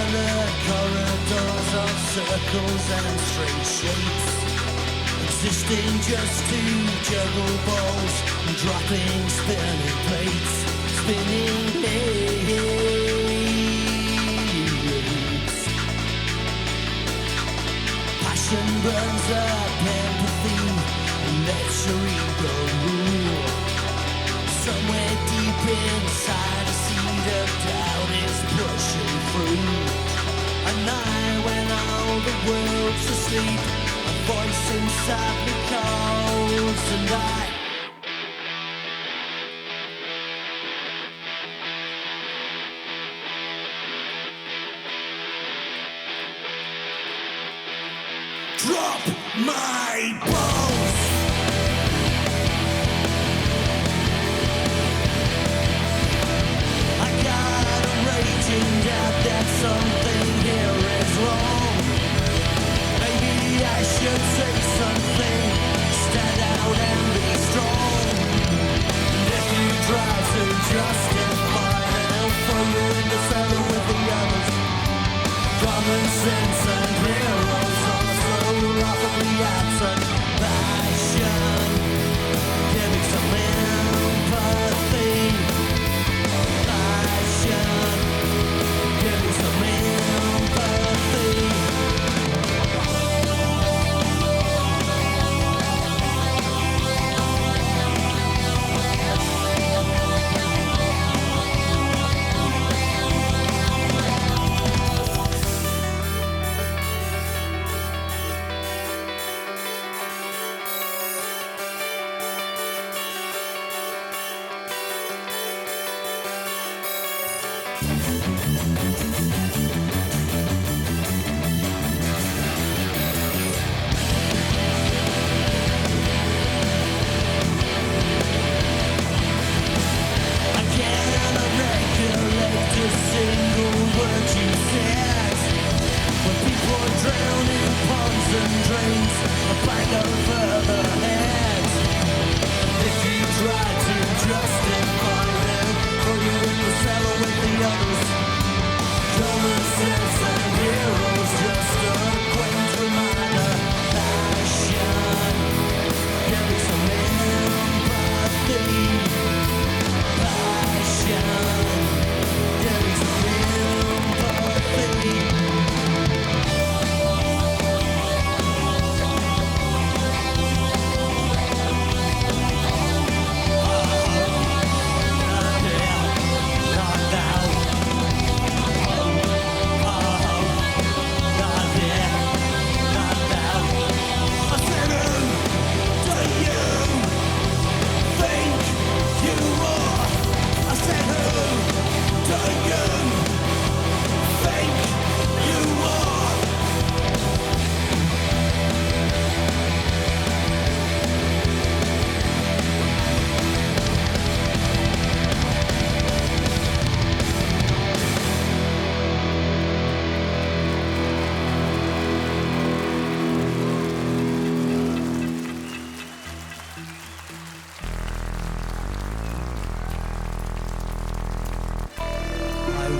colored corridors of circles and strange shapes, existing just to juggle balls and dropping spinning plates, spinning plates. Passion burns up empathy and lets your ego rule. Somewhere deep inside, a seed of doubt is pushing through. A night when all the world's asleep, a voice inside me calls, and I drop my balls. I got a raging doubt that something here is wrong. Maybe I should say something, stand out and be strong. And if you try to justify it, I'll throw you in the cellar with the others. Common sense and heroes are so laughably absent. Passion, give me some empathy. Passion, give me some empathy.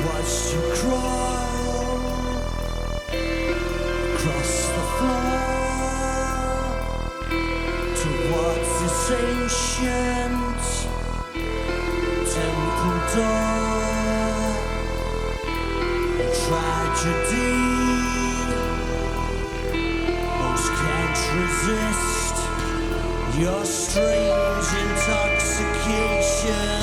watched you crawl across the floor towards this ancient temple door. Tragedy, most can't resist your strange intoxication.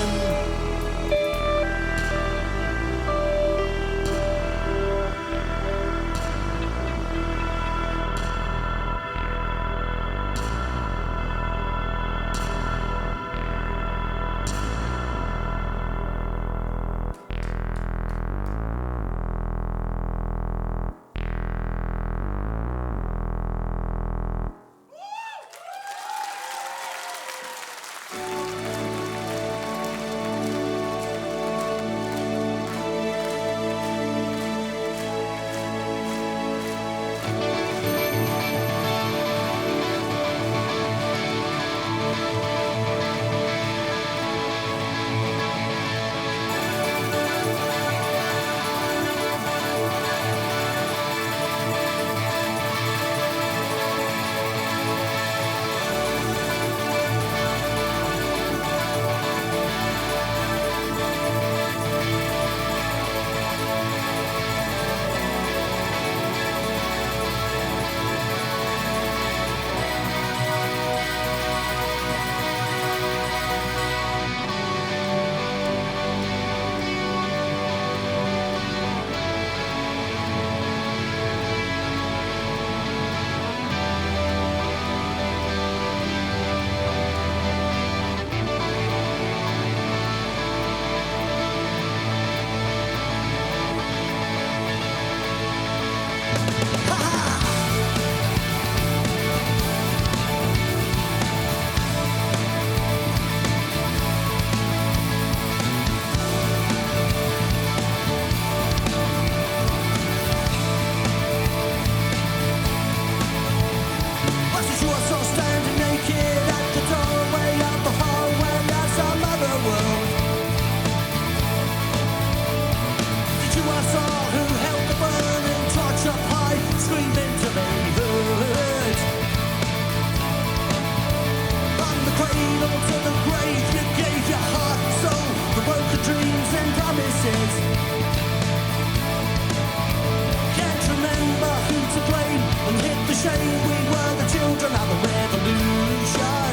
shame we were the children of the revolution.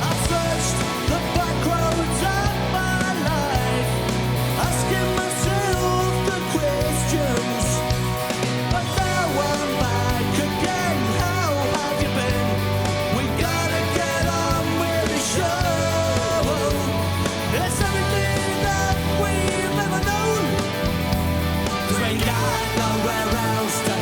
I've searched the back roads of my life, asking myself the questions, but now I'm back again. How have you been? We gotta get on with the show. It's everything that we've ever known. There ain't got nowhere else to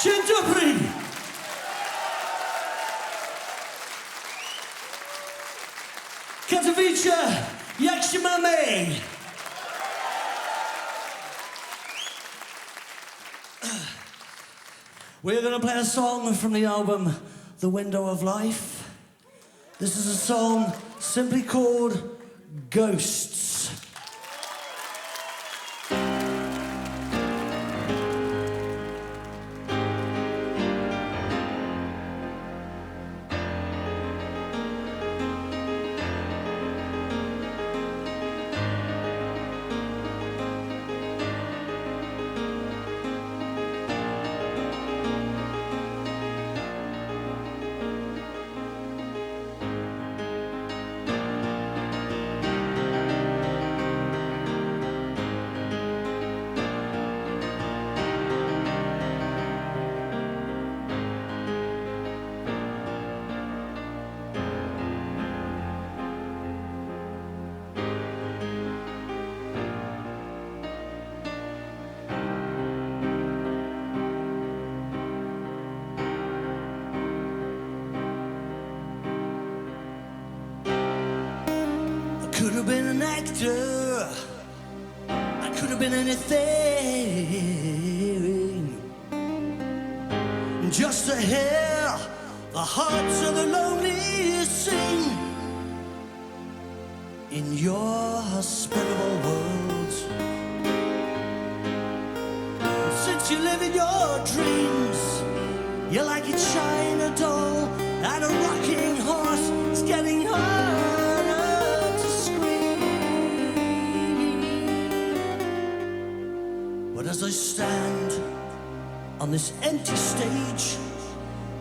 Dzień dobry! Katowice, jak się mamy? We're gonna play a song from the album The Window of Life. This is a song simply called Ghosts. Could have been an actor, I could have been anything, just to hear the hearts of the lonely sing in your hospitable world. Since you live in your dreams, you're like a China doll and a rocking horse. It's getting harder to But as I stand on this empty stage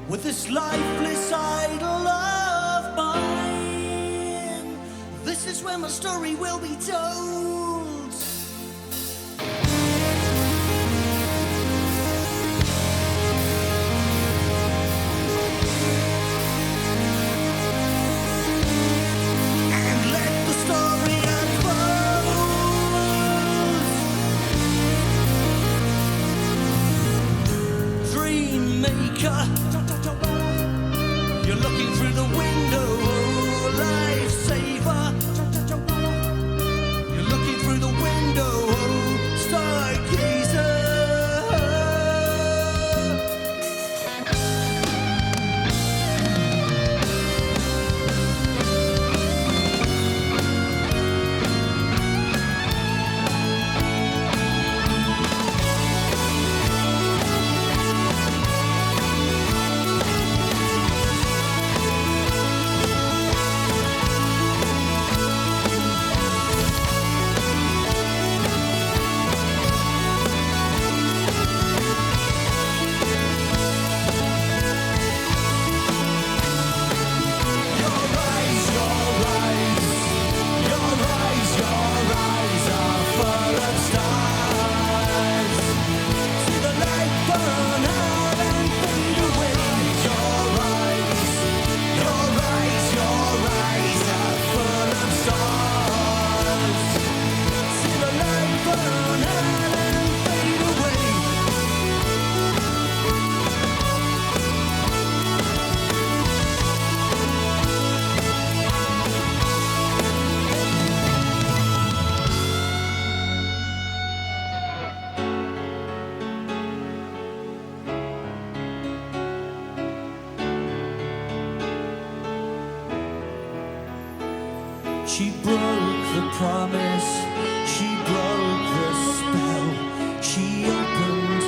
with this lifeless idol of mine, this is where my story will be told. And let the story you're looking through the window, lifesaver. You're looking through the window, stargazer. She broke the promise, she broke the spell, she opened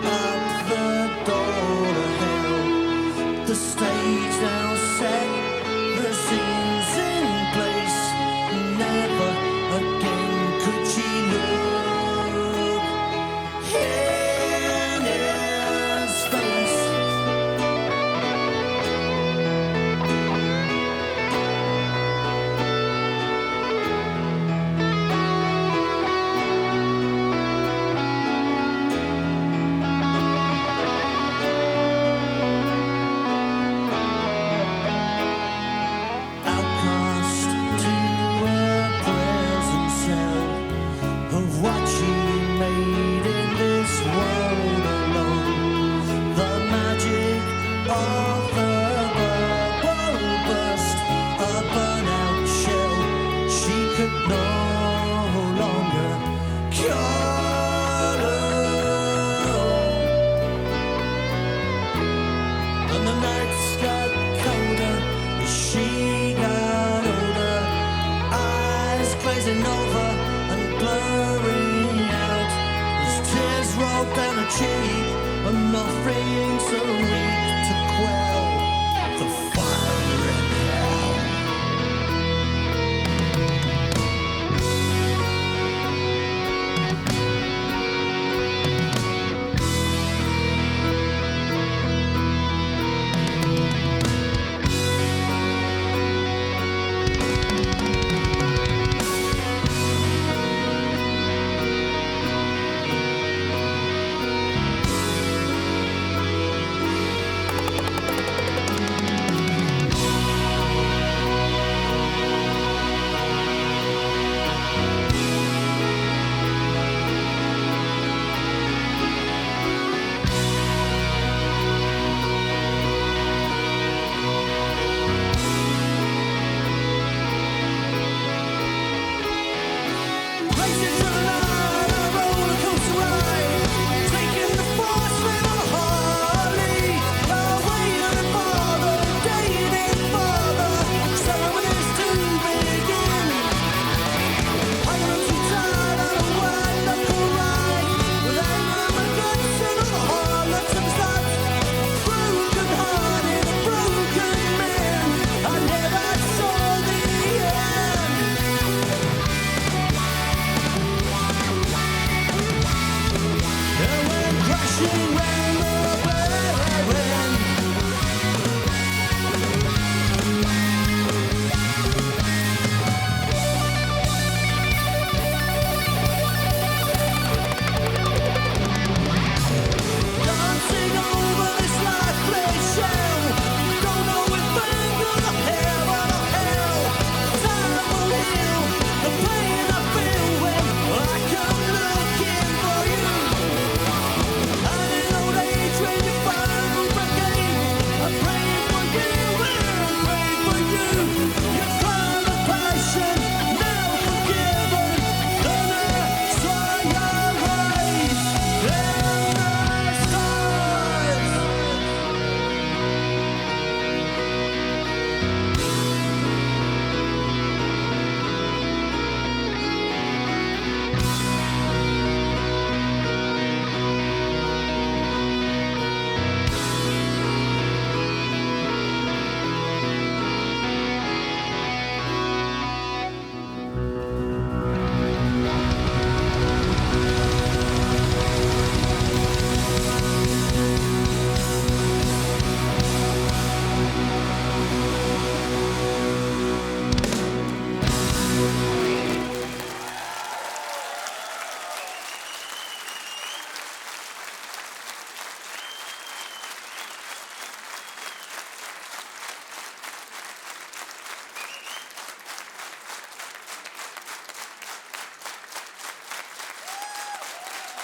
up the door to hell. The stage now set, the scene's in place, never again could she look in his face. cheap and nothing to reap to quell the fire in hell.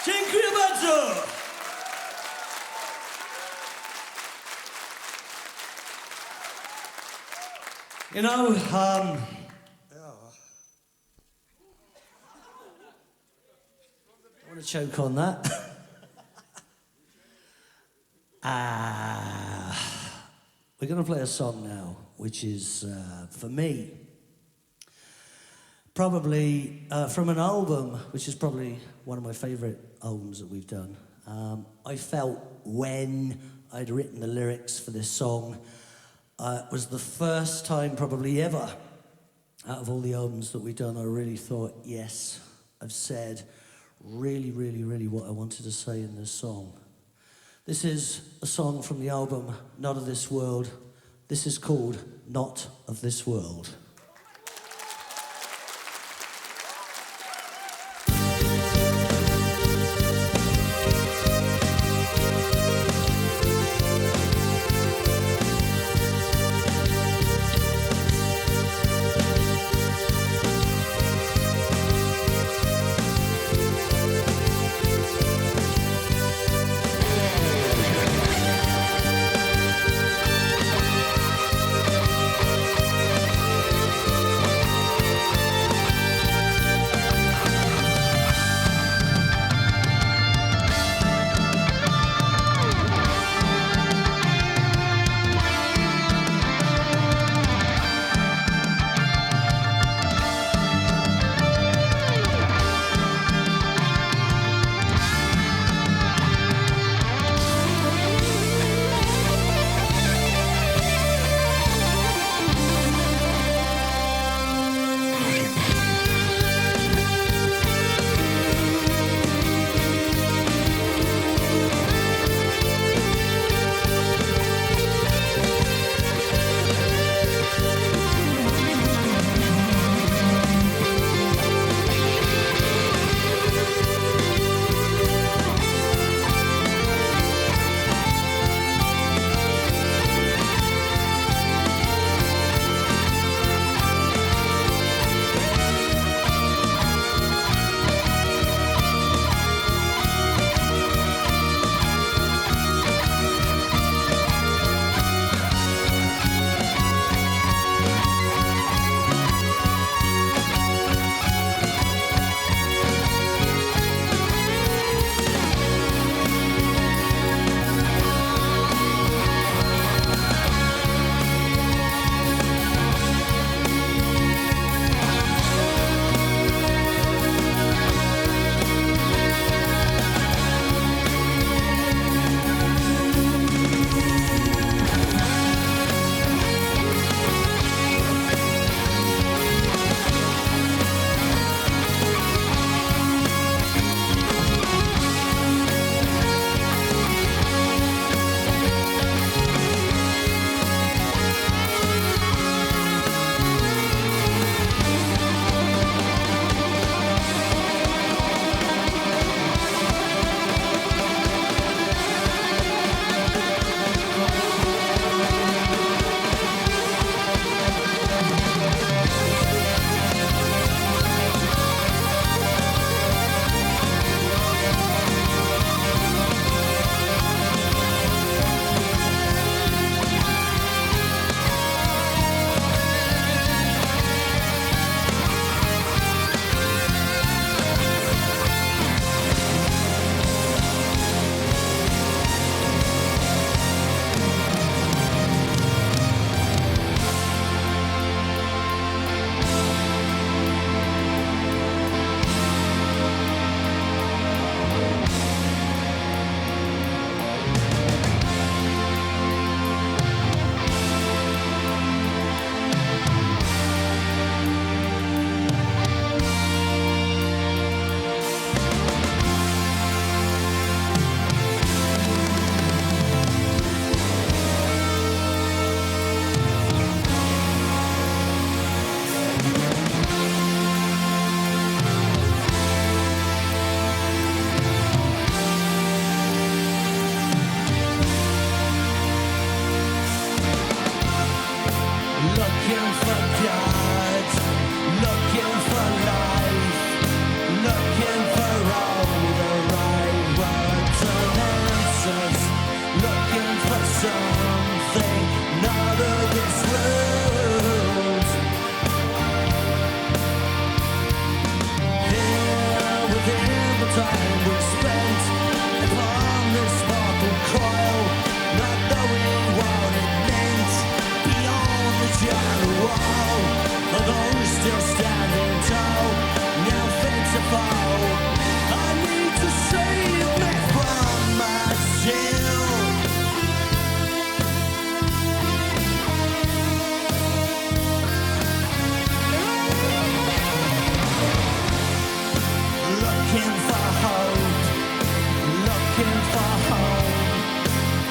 Dziękuję bardzo! You know, I want to choke on that. We're going to play a song now, which is, for me, probably from an album, which is probably one of my favourite albums that we've done. I felt when I'd written the lyrics for this song, it was the first time probably ever out of all the albums that we've done, I really thought, yes, I've said really, really, really what I wanted to say in this song. This is a song from the album Not of This World. This is called Not of This World.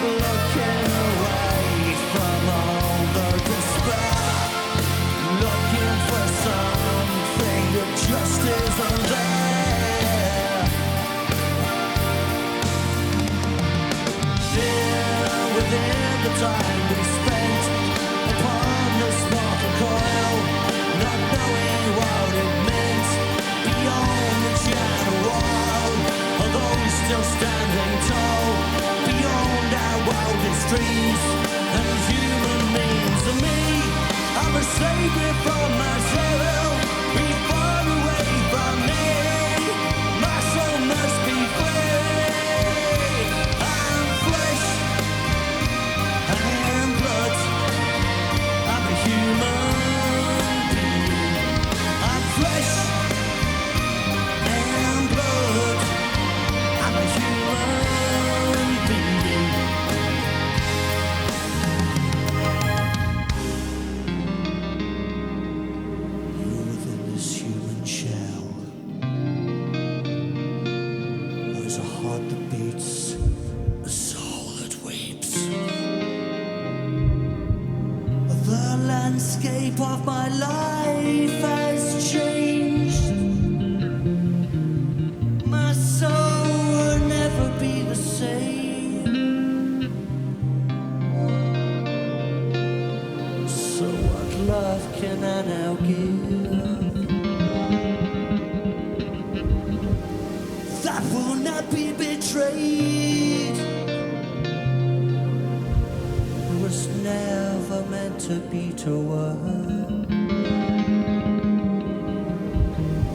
looking away from all the despair, looking for something that just isn't there. Here within the time we spent upon this mortal coil, not knowing what it meant beyond the shadow wall, although still standing tall beyond our wildest dreams and human means. To me, I'm a savior from my soul, be far away from me. My soul must be free. I'm flesh and blood. I'm a human being. I'm flesh and blood. I'm a human being. You're within this human shell. There's a heart that beats, a soul that weeps. The landscape of my life has changed. My soul will never be the same. So what love can I now give that will not be betrayed? It was never meant to be to one,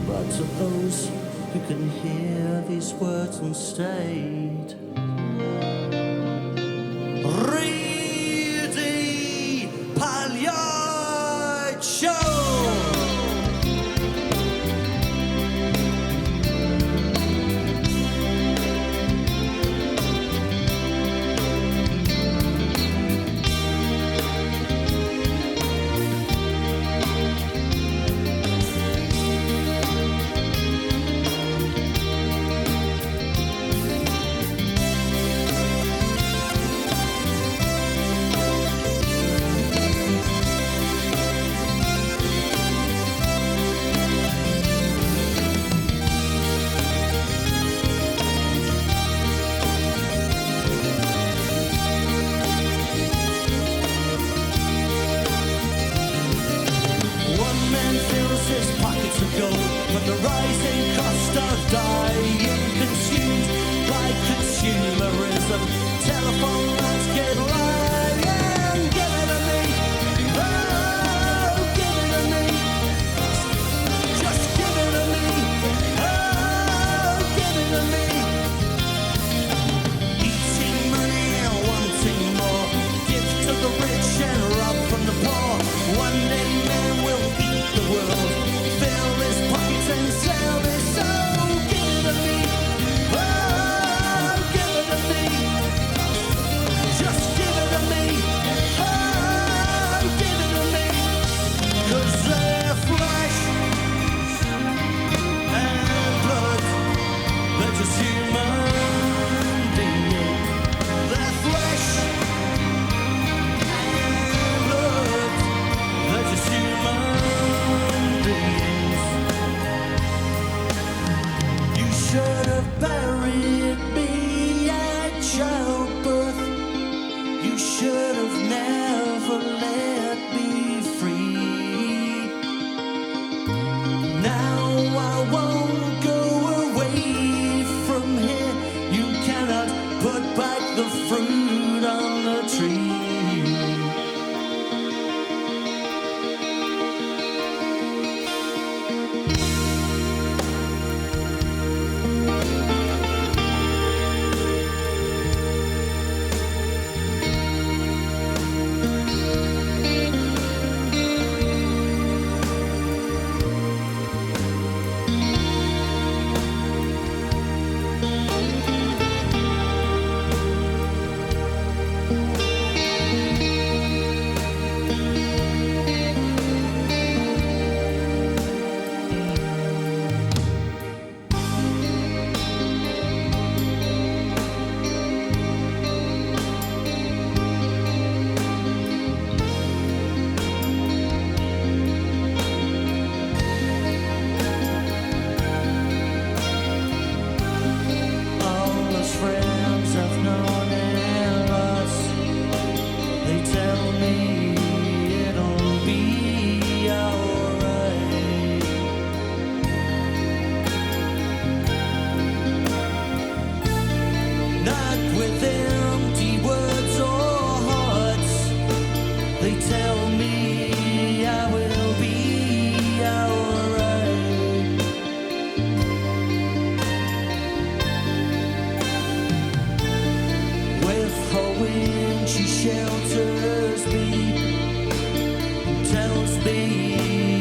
but to those who can hear these words and state, Ridi Pagliaccio. But the rising cost of dying, consumed by consumerism, telephone lines get lying. Give it to me, oh, give it to me, just give it to me, oh, give it to me. Eating money and wanting more, give to the rich and rob from the poor. One day man will eat the world, fill his pockets and sell his soul. Give it to me, oh, give it to me, just give it not with empty words or hearts. They tell me I will be alright. With her wind she shelters me, tells me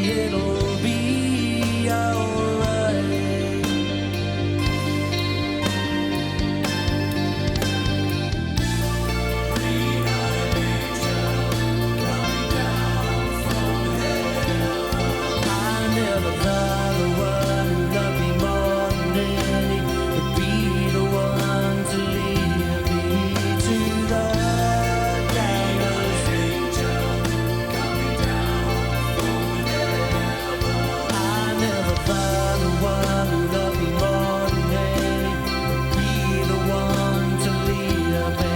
it'll be alright. I never thought the one who loved me more than any would be the one to lead me to the gallows. I never thought the one who loved me more than any would be the one to lead me.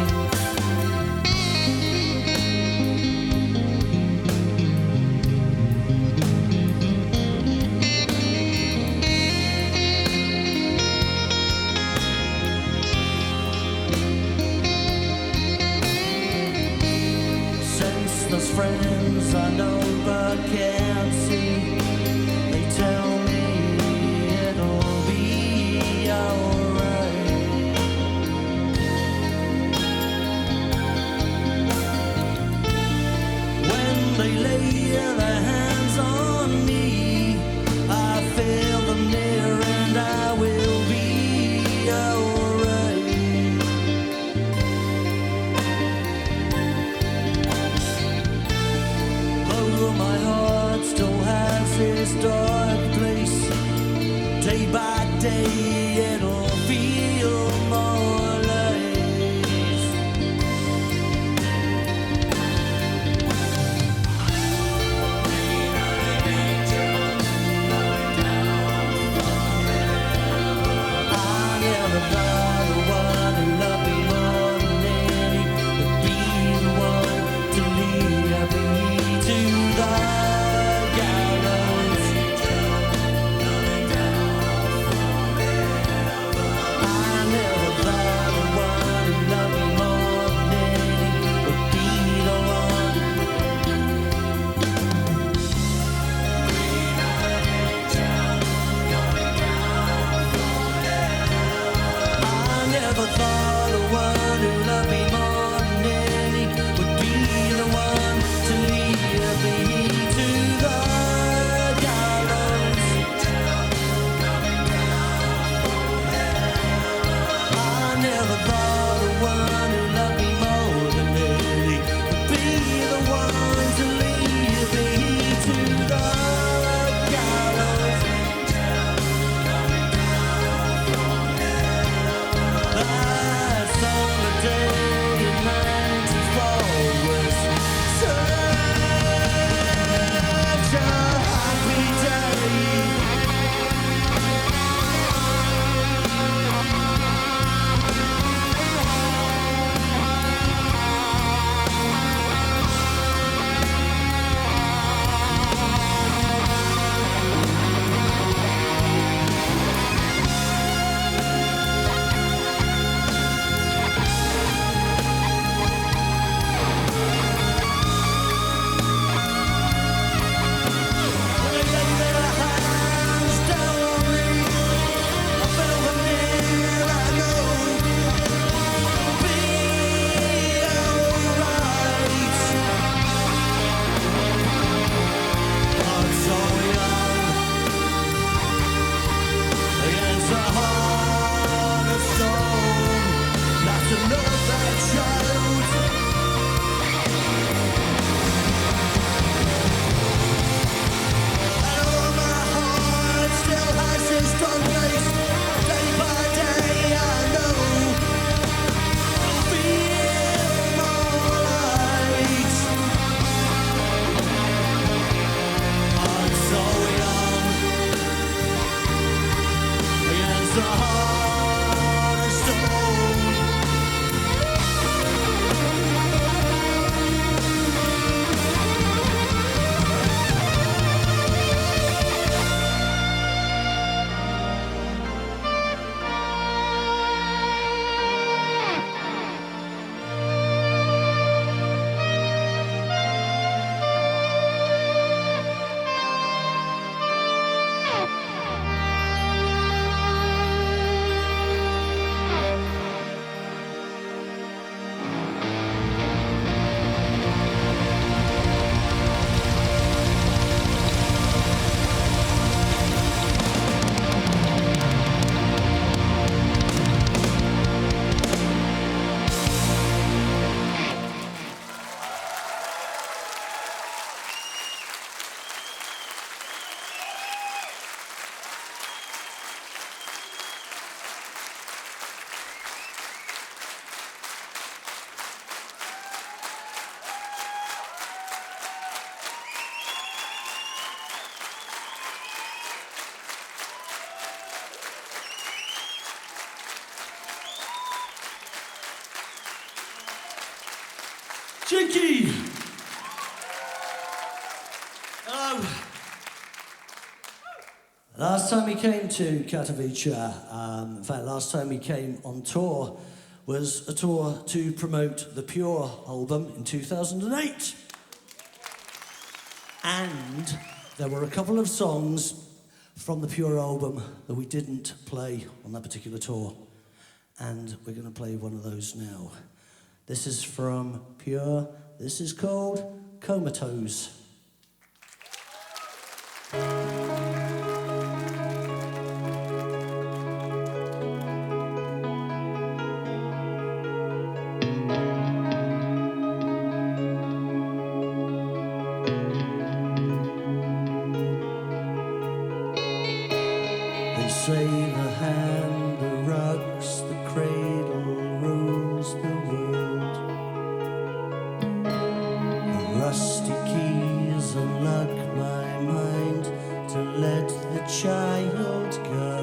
Senseless friends I know but can't see. They tell me it'll be alright. When they lay their hands on me, I feel them near and I will be alright. Though my heart still has its dark place, day by day it'll feel more light. I never thought the one who loved me more than any would be the one to lead me to the gallows. I never thought the one who loved me more than any would be the one. I never thought the one who loved me more than any would be the one to lead me to the gallows. I never thought the one who loved me more than any would be the one to lead me to the gallows. That summer day in '94 was such a happy day. Jinky! Hello. Last time we came to Katowice, in fact, last time we came on tour was a tour to promote the Pure album in 2008. And there were a couple of songs from the Pure album that we didn't play on that particular tour. And we're going to play one of those now. This is from Pure. This is called Comatose. They say the hand, the rugs, the cradle rules the world. The rusty keys unlock my mind to let the child go.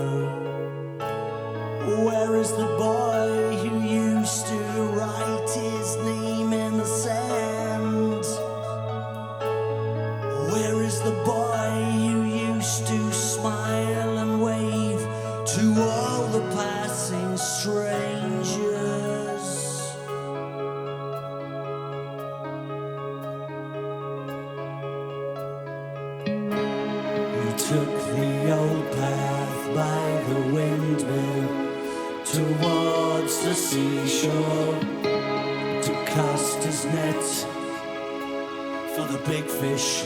Where is the boy who used to write his name in the sand? Where is the boy who used to smile and wave to all the passing strangers? He took the old path by the windmill towards the seashore to cast his net for the big fish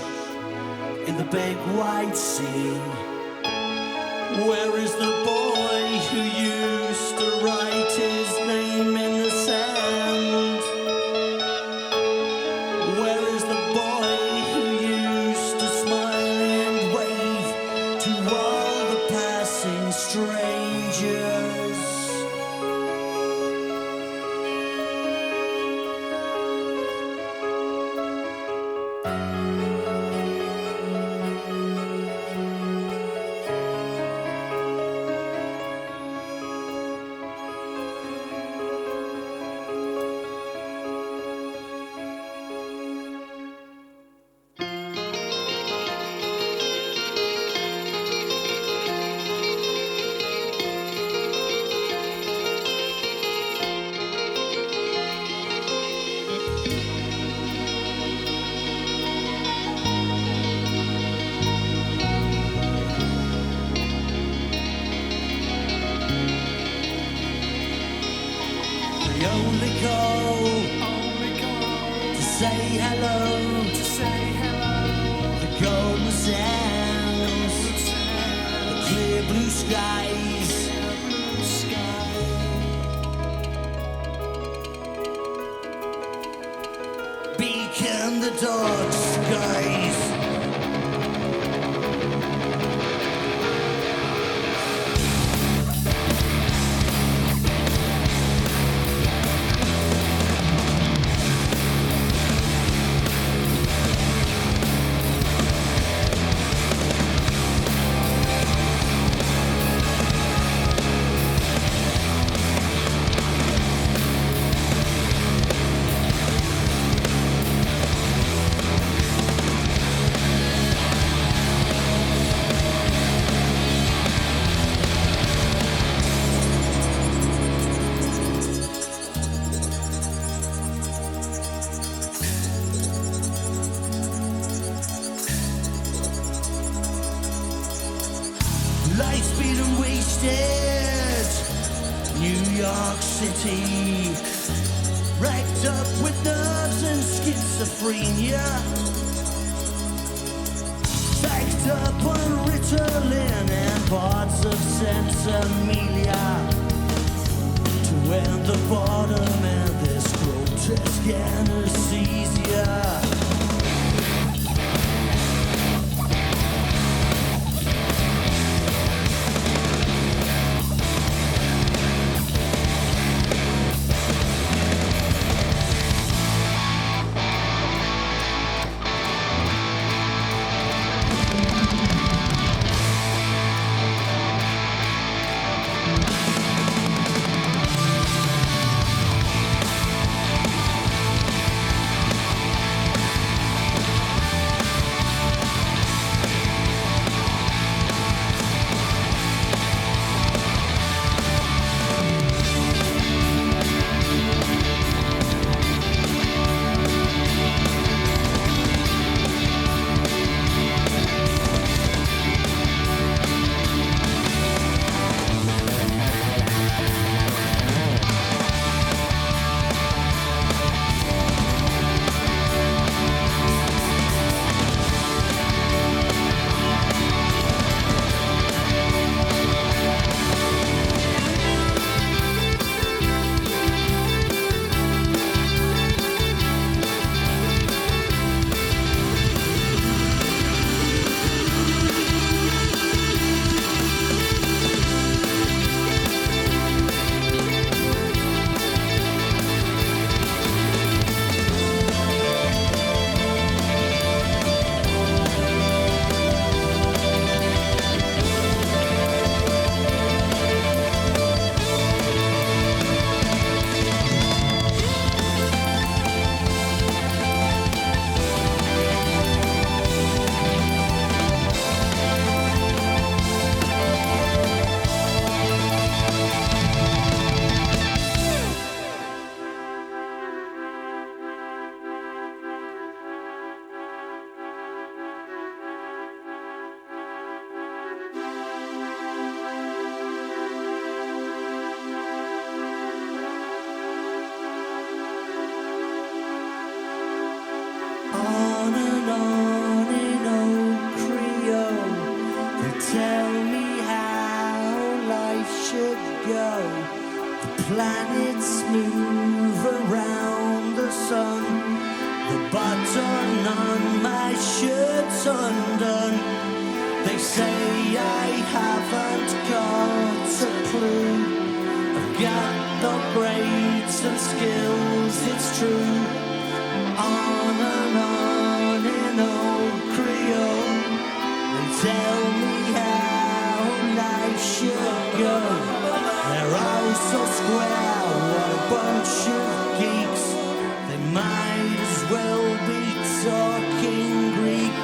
in the big white sea. Where is the boy who used to write his name in the sand? Where is the boy who used to smile and wave to all the passing strangers? The only call to say hello, the golden sands, the clear blue skies. Beacon the dark skies. Life's been wasted, New York City, wrapped up with nerves and schizophrenia, backed up on Ritalin and parts of Sensimilia, to end the bottom and this grotesque anesthesia. move around the sun. The button on my shirt's undone. They say I haven't got a clue. I've got the grades and skills, it's true. On and on in old Creole, they tell me how life should go. They're all so square, what a bunch of geeks. They might as well be talking Greek.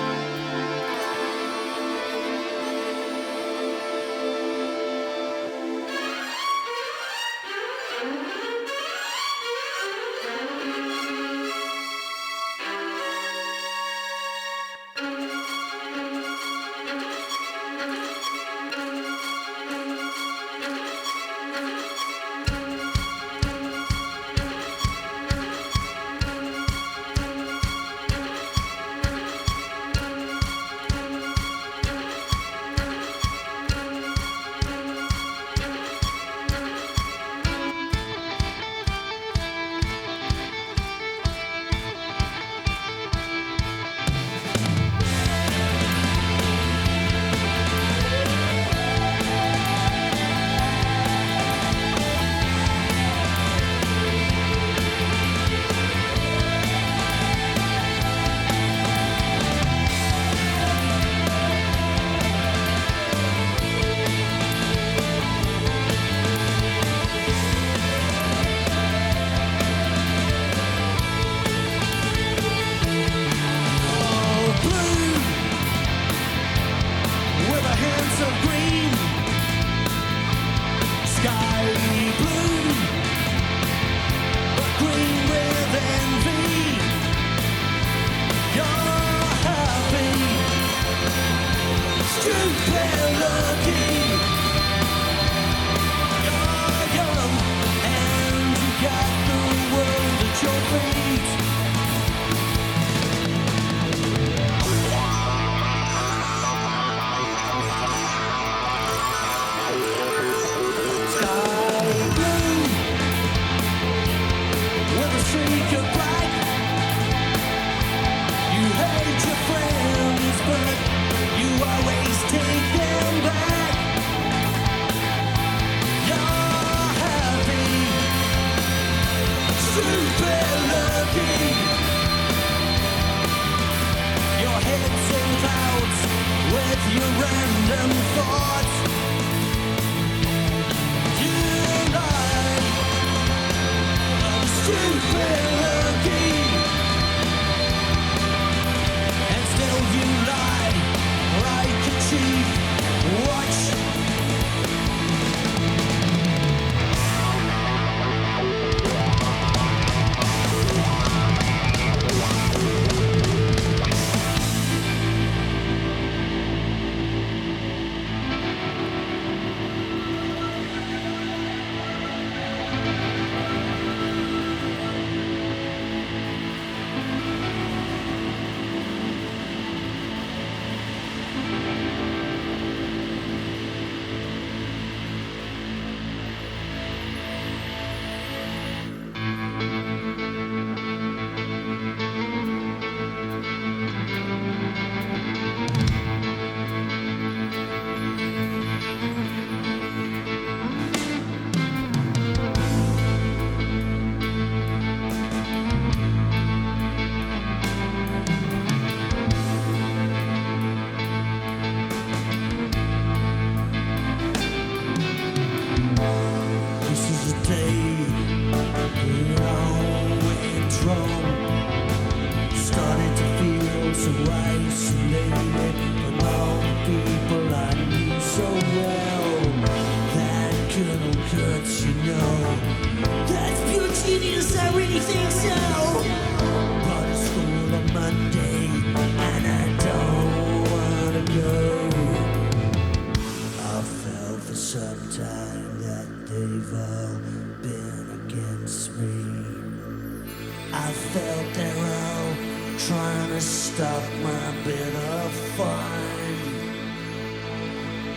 Stop my bit of fun,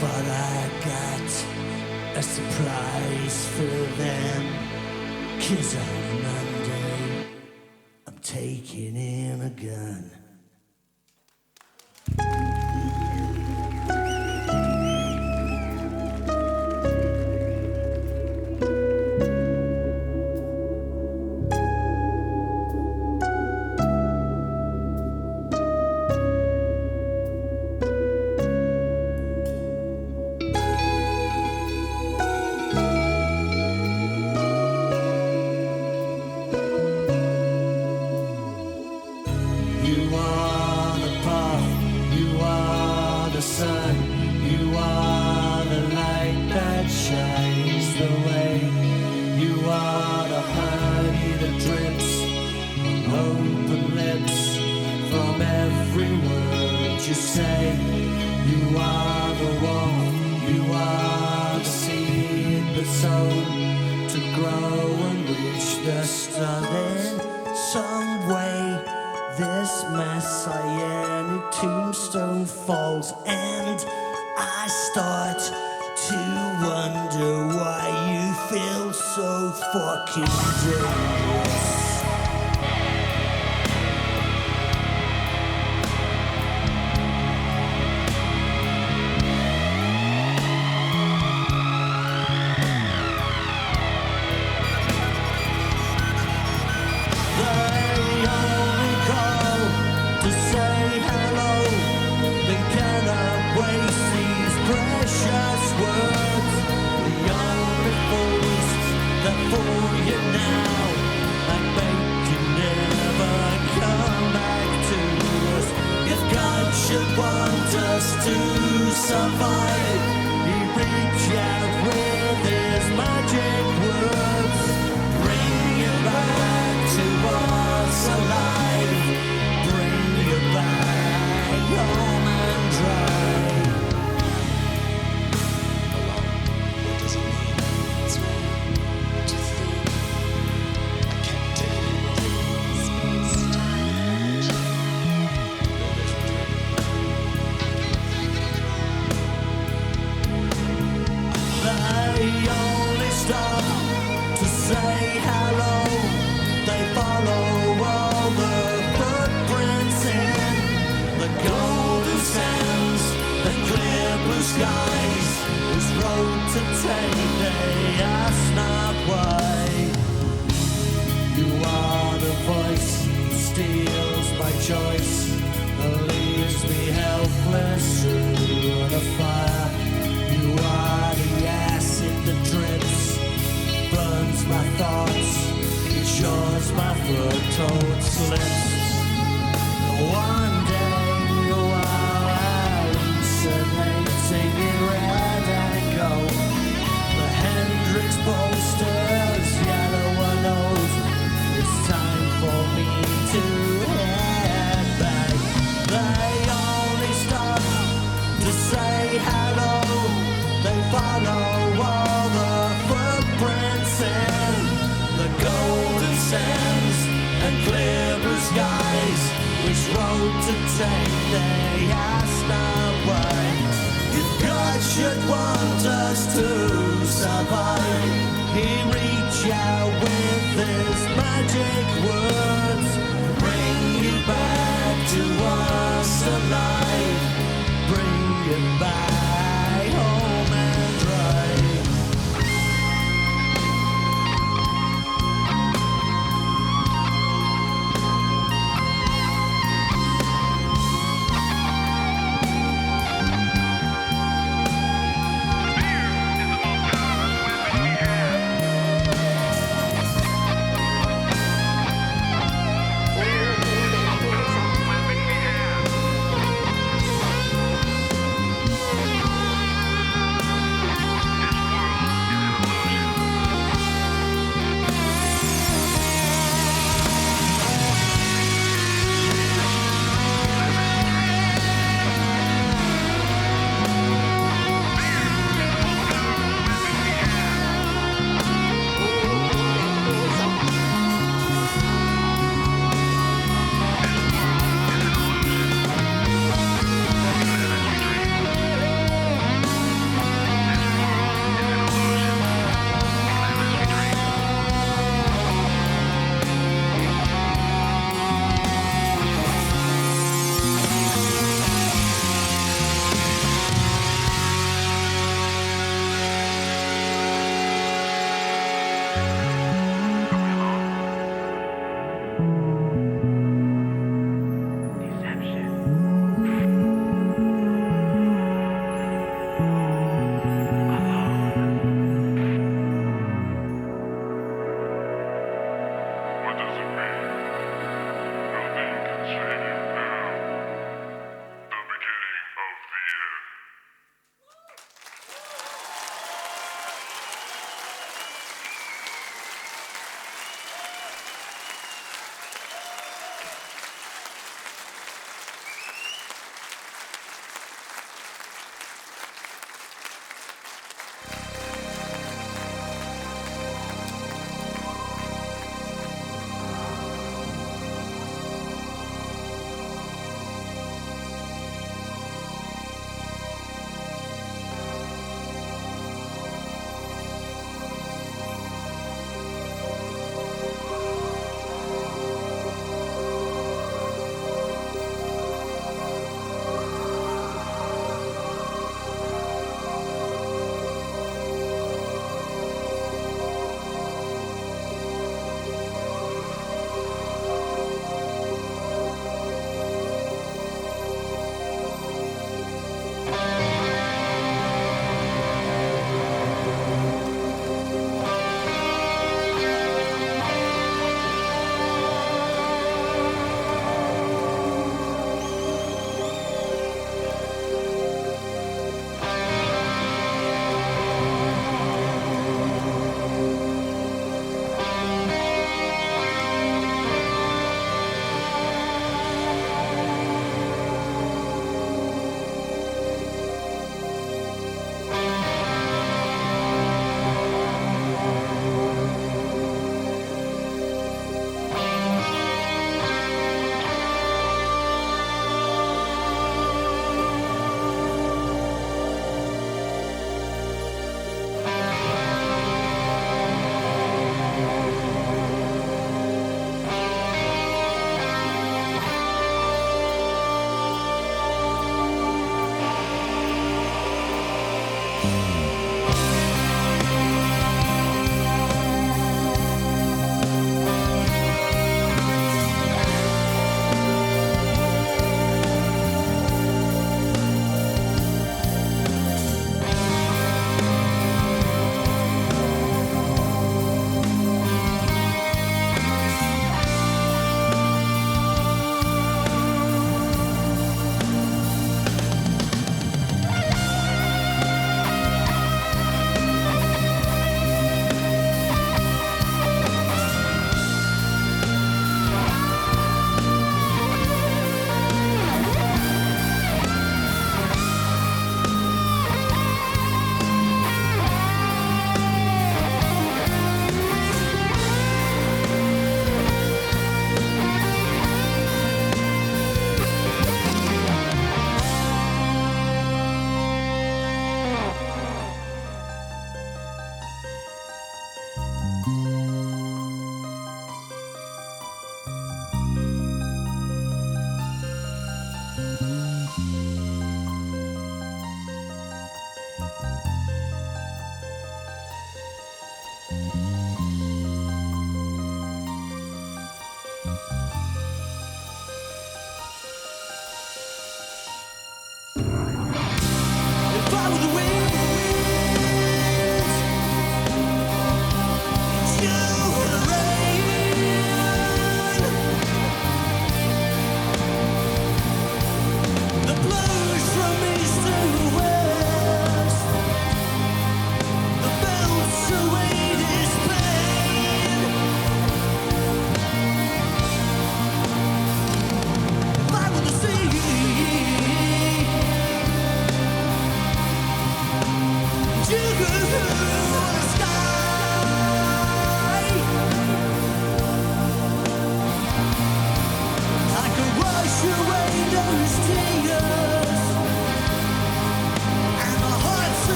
but I got a surprise for them. 'Cause on Monday I'm taking in a gun. You are the path, you are the sun, you are the light that shines the way. You are the honey that drips on open lips from every word you say. You are the warmth, you are the seed that's sown to grow and reach the sun in some way. This messianic tombstone falls and I start to wonder why you feel so fucking dangerous. Should want us to survive. He reach out with his magic words, bring you back to us alive, bring you back home and dry. What does it mean? It's way to think. I can't tell you. Space, time, energy. They only stop to say hello. They follow all the footprints in the golden sands, the clear blue skies. Whose road to take they ask not why. You are the voice that steals my choice, that leaves me helpless through the fire. You are the acid that drips, burns my thoughts, ensures my foot-toed slips. One day while hallucinating in red and gold, the Hendrix posters, yellow nose. It's time for me to head back. They only stop to say hello. They follow all the footprints in the golden sands and clear blue skies. Which road to take they ask not why. If God should want us to survive, He'd reach out with His magic words, bring you back to us alive, bring you back home and dry.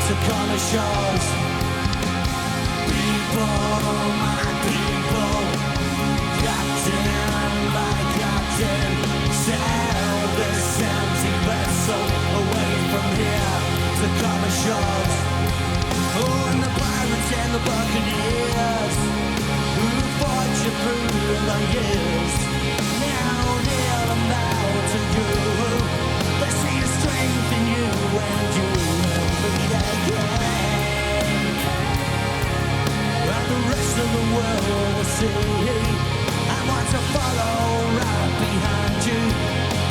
to come ashores. People, my people, captain by captain, sail this empty vessel away from here to come ashores. Oh, and the pirates and the buccaneers who fought you through the years now kneel and bow to you. They see the strength in you and you will meet again. And the rest of the world will see and want to follow right behind you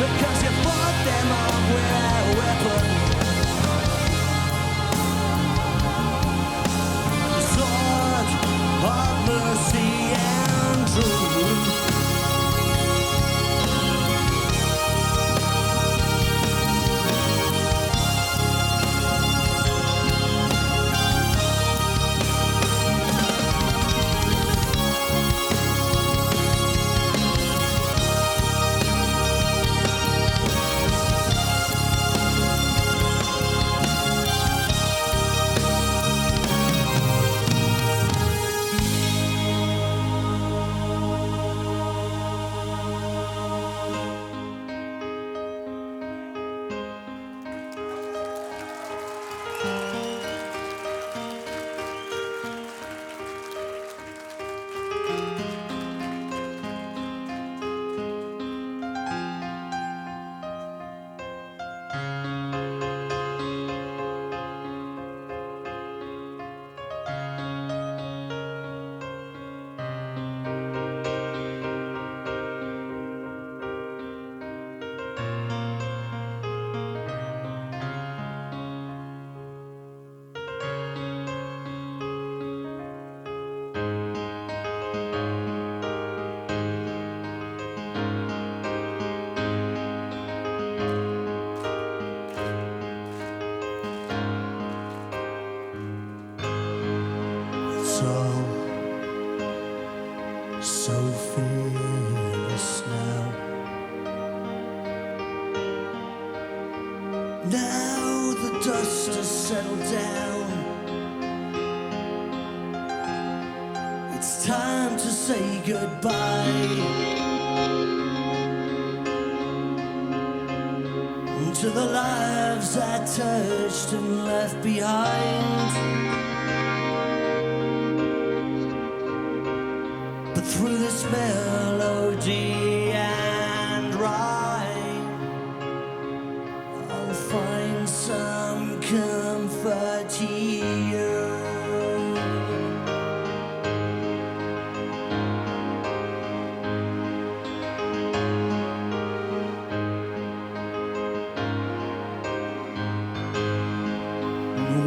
because you fought them up with a weapon. Sword of mercy and truth. So fearless now. Now the dust has settled down. It's time to say goodbye to the lives I touched and left behind. Through this melody and rhyme, I'll find some comfort here.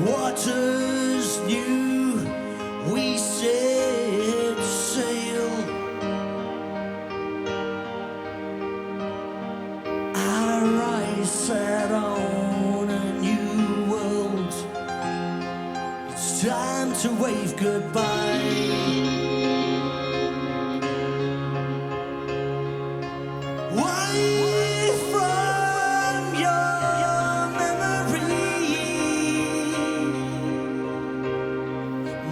Waters new, we set sail. Our eyes set on a new world. It's time to wave goodbye. Away from your memory,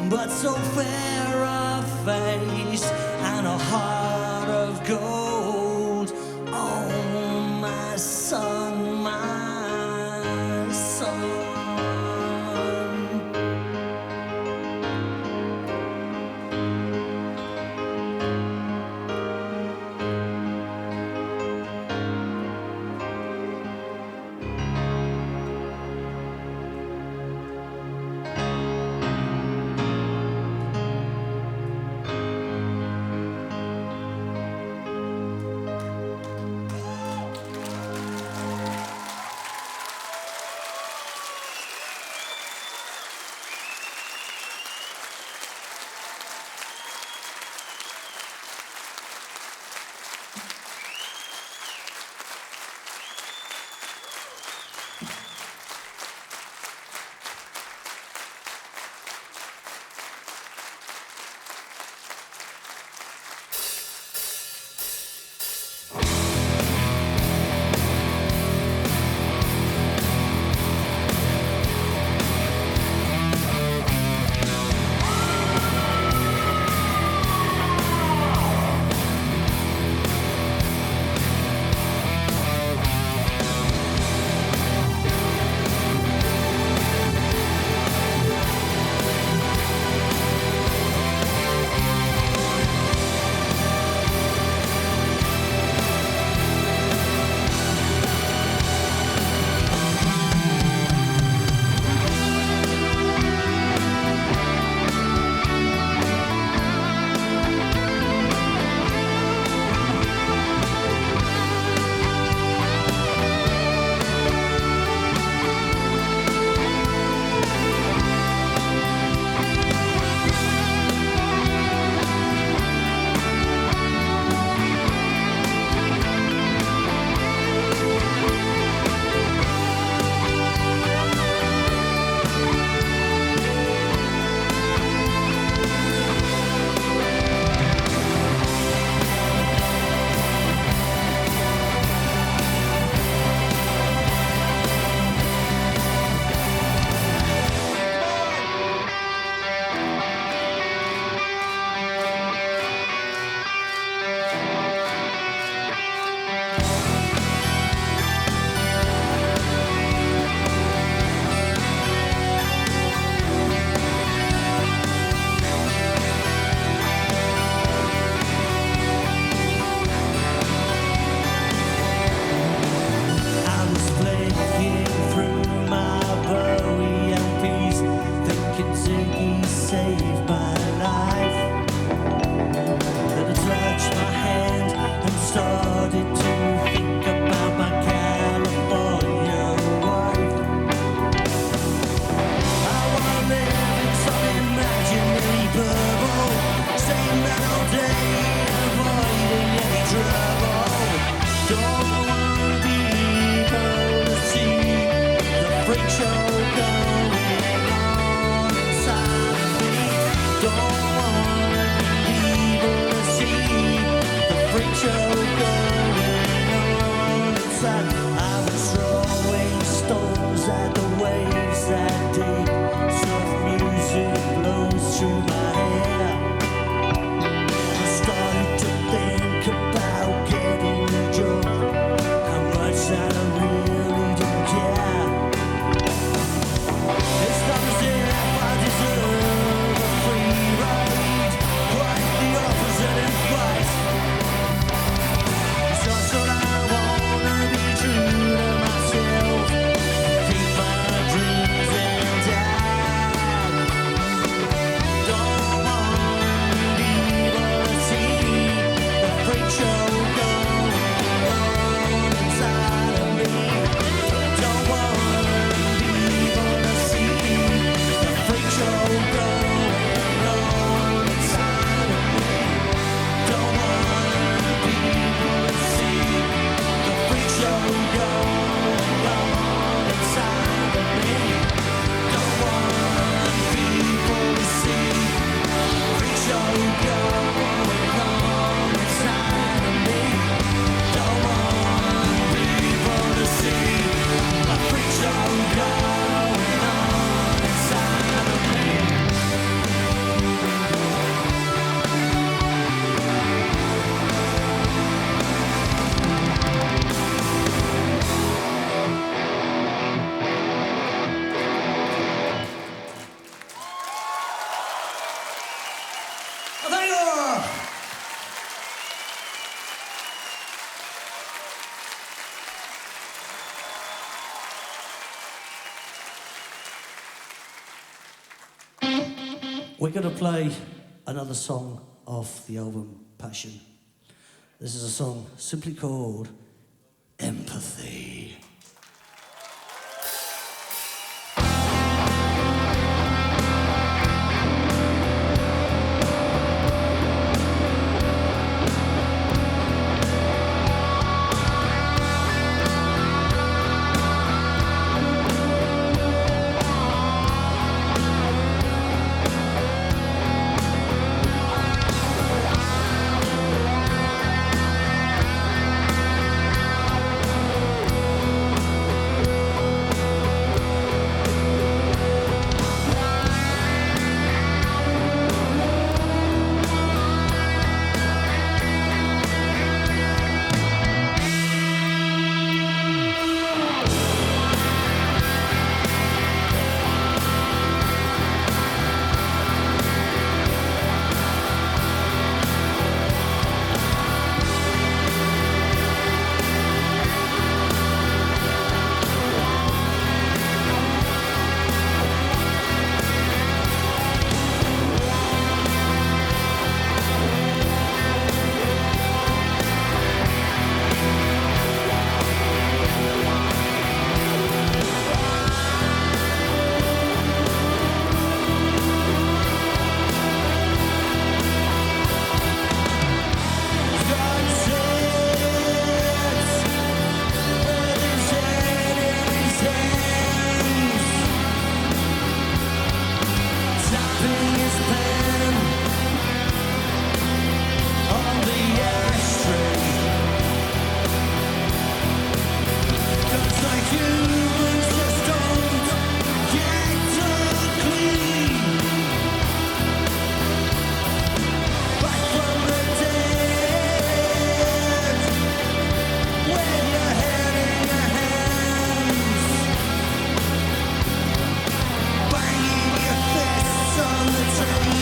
but so fair a face and a heart of gold. Oh, my son, my son. We're going to play another song off the album Passion. This is a song simply called Empathy. Banging your fists on the table.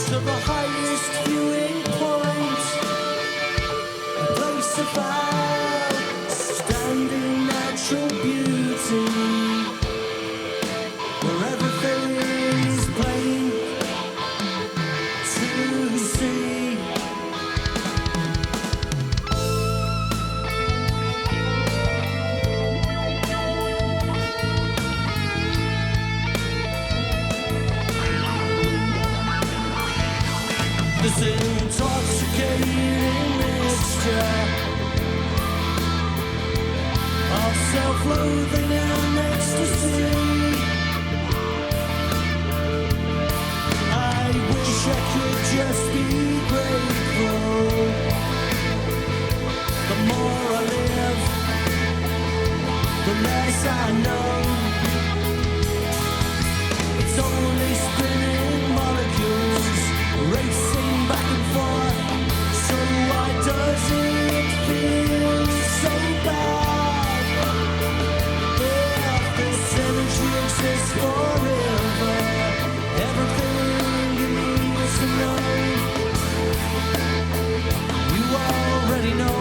to the highest viewing point, a place of outstanding natural beauty, where everything is plain to see. This intoxicating mixture of self-loathing and ecstasy. I wish I could just be grateful. The more I live, the less I know. It's only spinning molecules racing back and forth. So why does it feel so bad? If this energy exists forever, everything you need to know, you already know.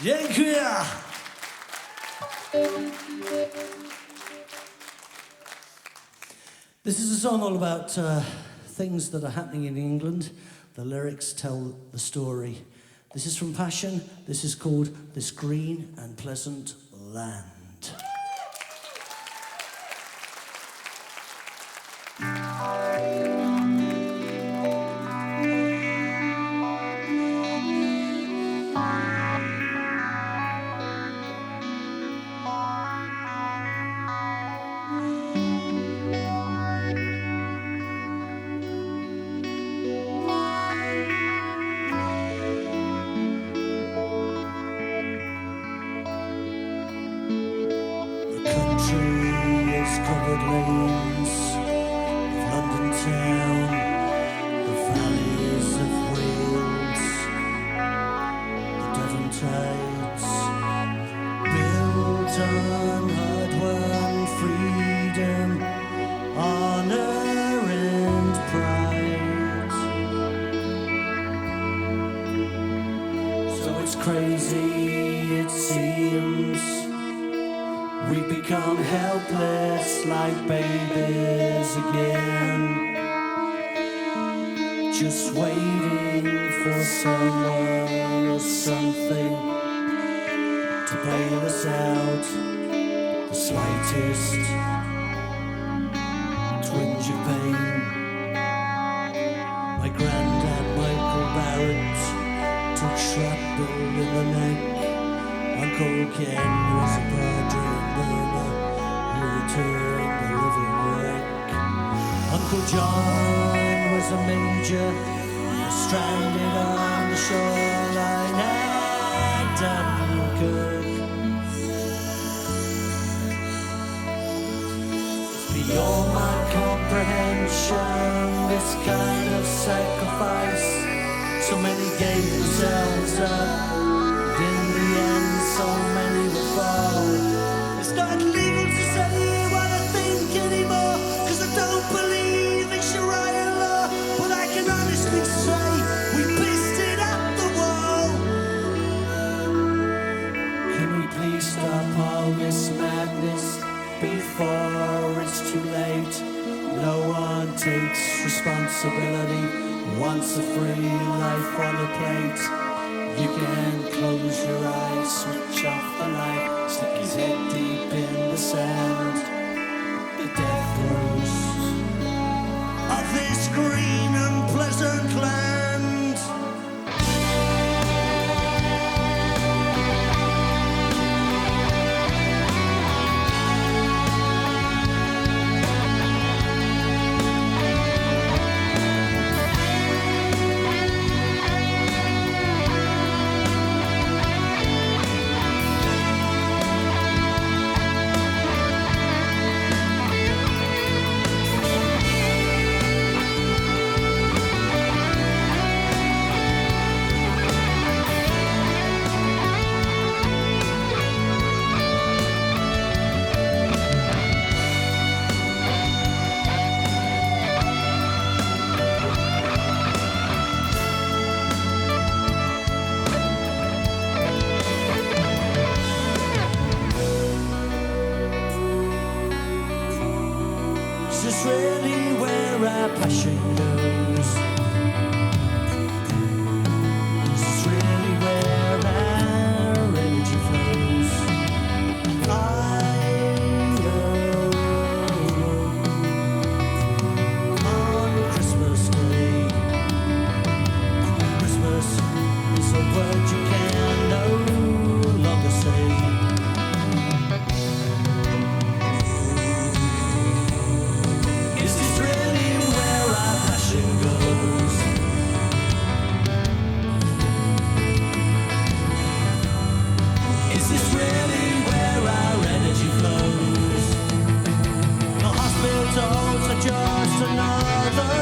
Dziękuję. This is a song all about things that are happening in England. The lyrics tell the story. This is from Passion. This is called This Green and Pleasant Land. Covered lanes of London town, the valleys of Wales, the Devon tides, built on hard-won freedom, honor and pride. So it's crazy, it seems. We've become helpless like babies again, just waiting for someone or something to bail us out. The slightest twinge of pain. My granddad Michael Barrett took shrapnel in the neck. Uncle Ken was a padre and burner who returned the living wreck. Uncle John was a major stranded on the shoreline at Dunkirk. It's beyond my comprehension, this kind of sacrifice. So many gave themselves up. In the end, so many will fall. It's not legal to say what I think anymore, 'cause I don't believe in Sharia law. But I can honestly say we pissed it up the wall. Can we please stop all this madness before it's too late? No one takes responsibility. Once a free life on a plate. You can close your eyes, switch off the light, stick his head deep in the sand. The death throes of this green and pleasant land. Is this really where our passion goes? Is this really where our energy flows? I know on Christmas Day, Christmas is a word you can no longer say. Is this really where our passion goes? Is this really where our energy flows? The hospitals are just another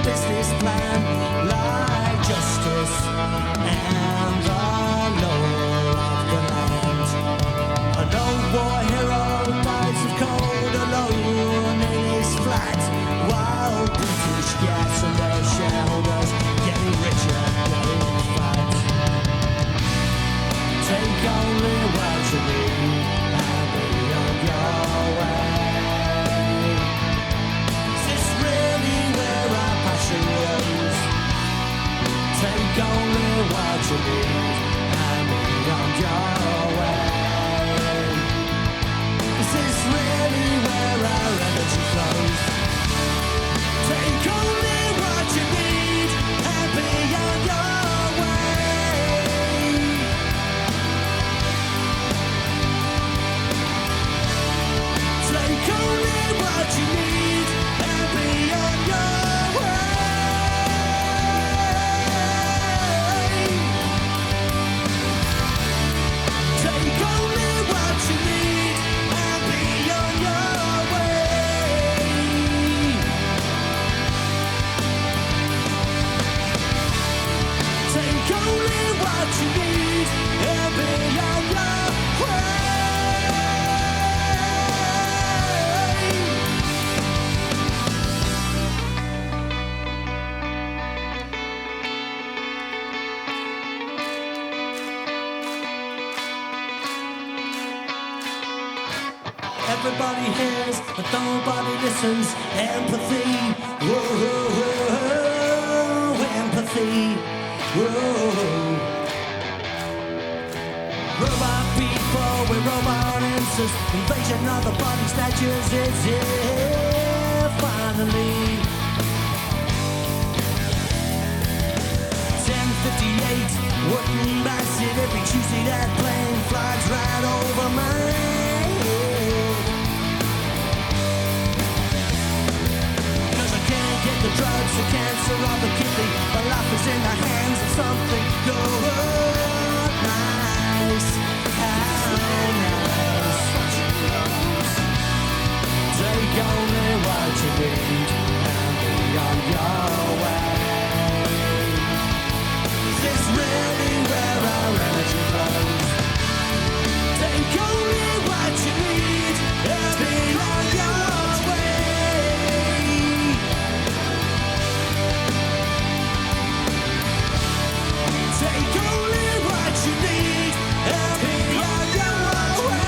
business plan, like justice and the law of the land. An old war hero dies of cold alone in his flat, while British gas and their shareholders getting richer, getting fat. you need, and be on your way. Everybody hears, but nobody listens. Empathy, whoa, empathy, whoa. Robot people with robot answers. Invasion of the body snatchers is here finally. 10:58, wooden basket. Every Tuesday that plane flies right over my head. 'Cause I can't get the drugs, the cancer, or the kidney. My life is in the hands of something good. Nice, how nice. Take only what you need and be on your way. Is this really where our energy flows? Take only what you need and be on your way. Take only what you need and be on your way.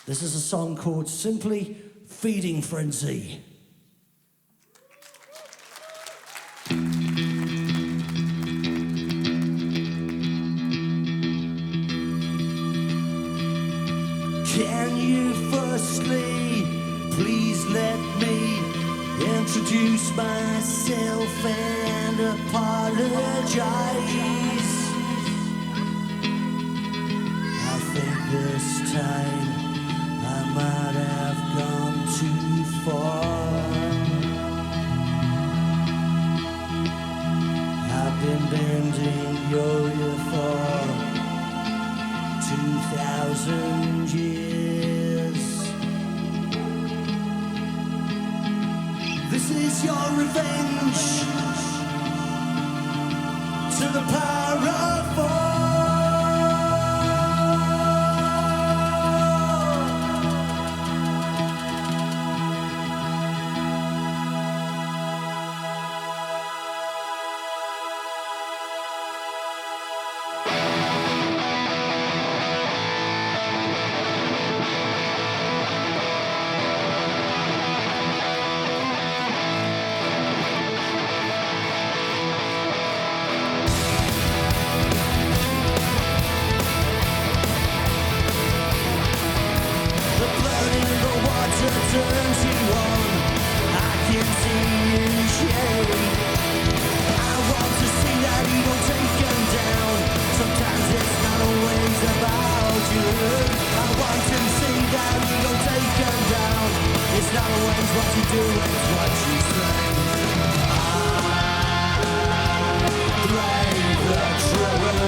This is a song called simply Feeding Frenzy. Can you firstly please let me introduce myself and apologize? I think this time I might have gone too far. I've been bending your ear for 2,000 years. This is your revenge to the power of four. Turns you on, I can see you shade. I want to see that you don't take them down. Sometimes it's not always about you. I want to see that you don't take them down. It's not always what you do, it's what you say. I brave the truth.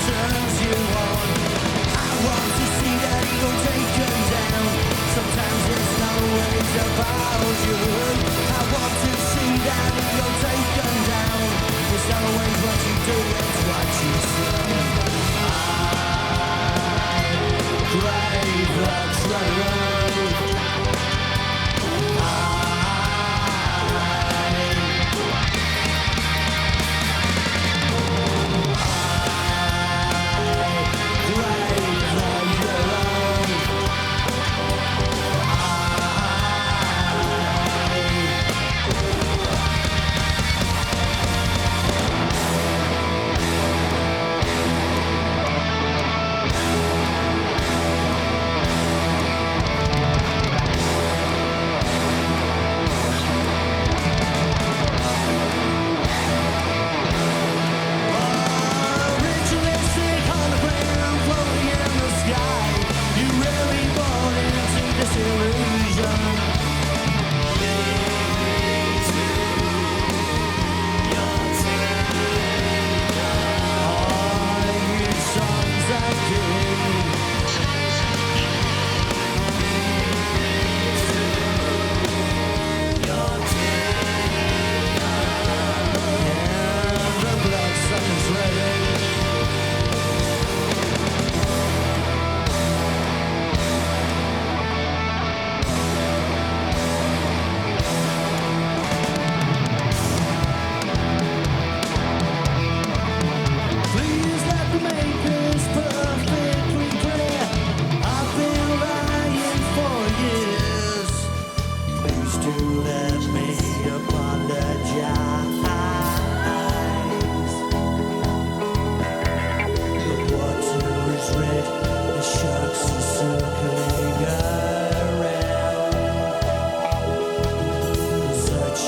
Turns you on. I want to see that you don't take them down. Sometimes it's not always about you. I want to see that you don't take them down. It's not always what you do, it's what you say. I crave the truth.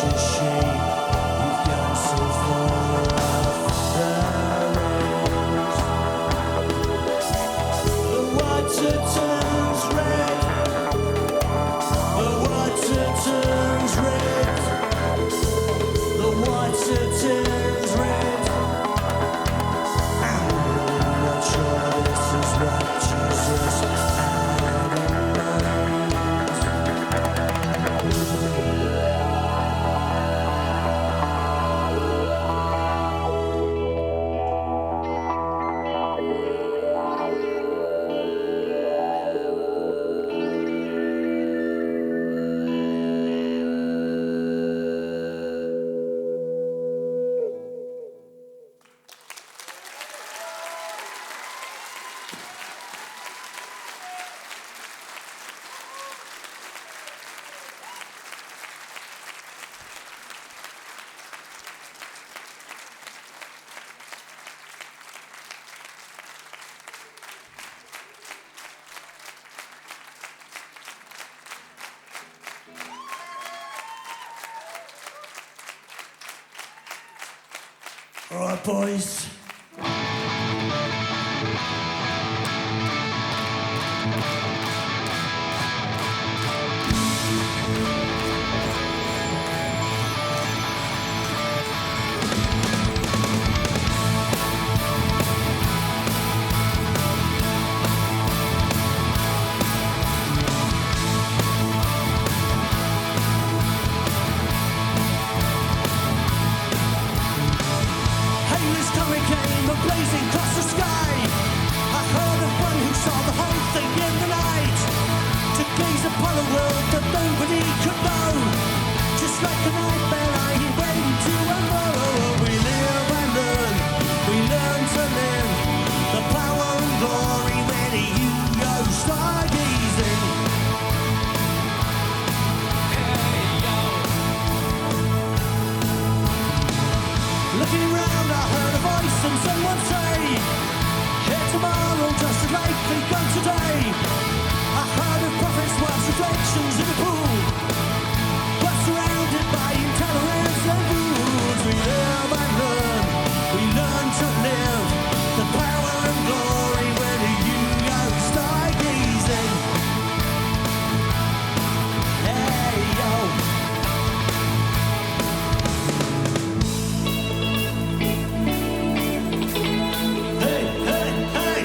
such a shame. You've gone so far off the rails. The water turns red. The water turns red. The water turns red. I'm not sure this is what Jesus had in mind. All right, boys. Hailey's coming came a blazing across the sky. I heard of one who saw the whole thing in the night, to gaze upon a world that nobody could know. Just like a nightmare lying waiting to unroll. We live and learn, we learn to live. The power and glory when you go stargazing. Looking round, I heard a voice and someone say, here tomorrow just as likely go today. I heard of prophets watch reflections in the pool, but surrounded by intolerance and rules. We live and we learn to live. The power and glory when you go stargazing. Hey yo. Hey, hey, hey!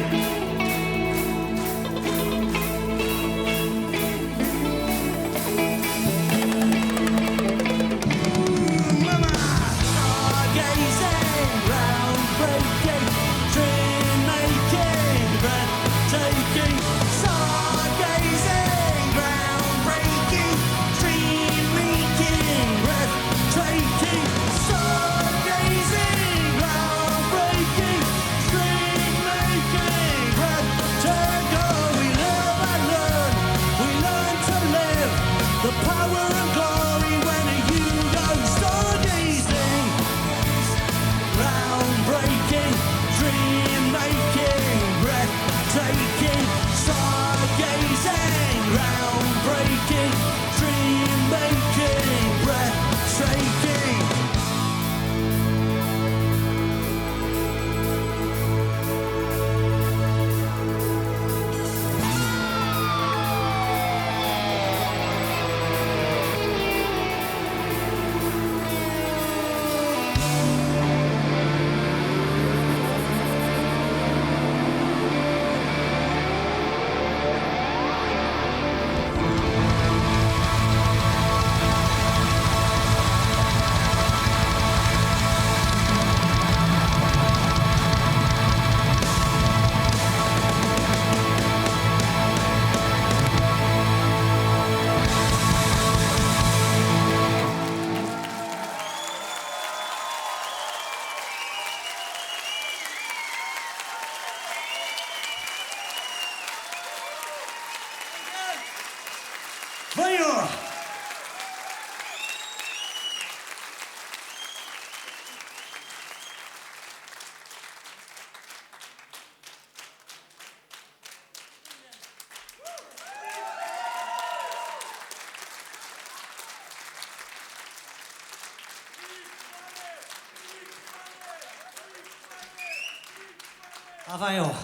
Avail.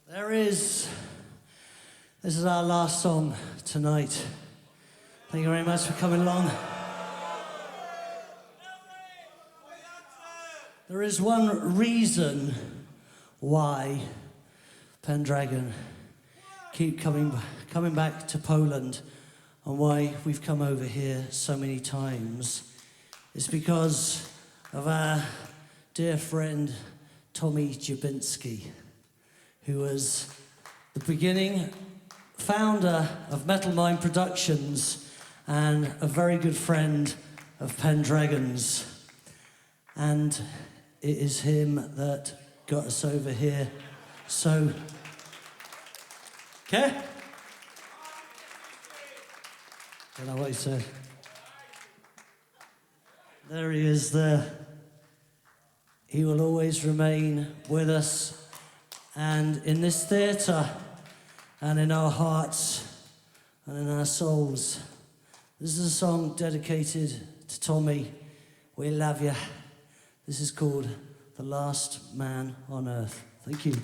This is our last song tonight. Thank you very much for coming along. There is one reason why Pendragon keep coming back to Poland and why we've come over here so many times. It's because of our dear friend Tommy Jabinski, who was the beginning founder of Metal Mind Productions and a very good friend of Pendragon's. And it is him that got us over here. So, okay? Don't know what he said. There he is there. He will always remain with us and in this theatre and in our hearts and in our souls. This is a song dedicated to Tommy. We love you. This is called The Last Man on Earth. Thank you.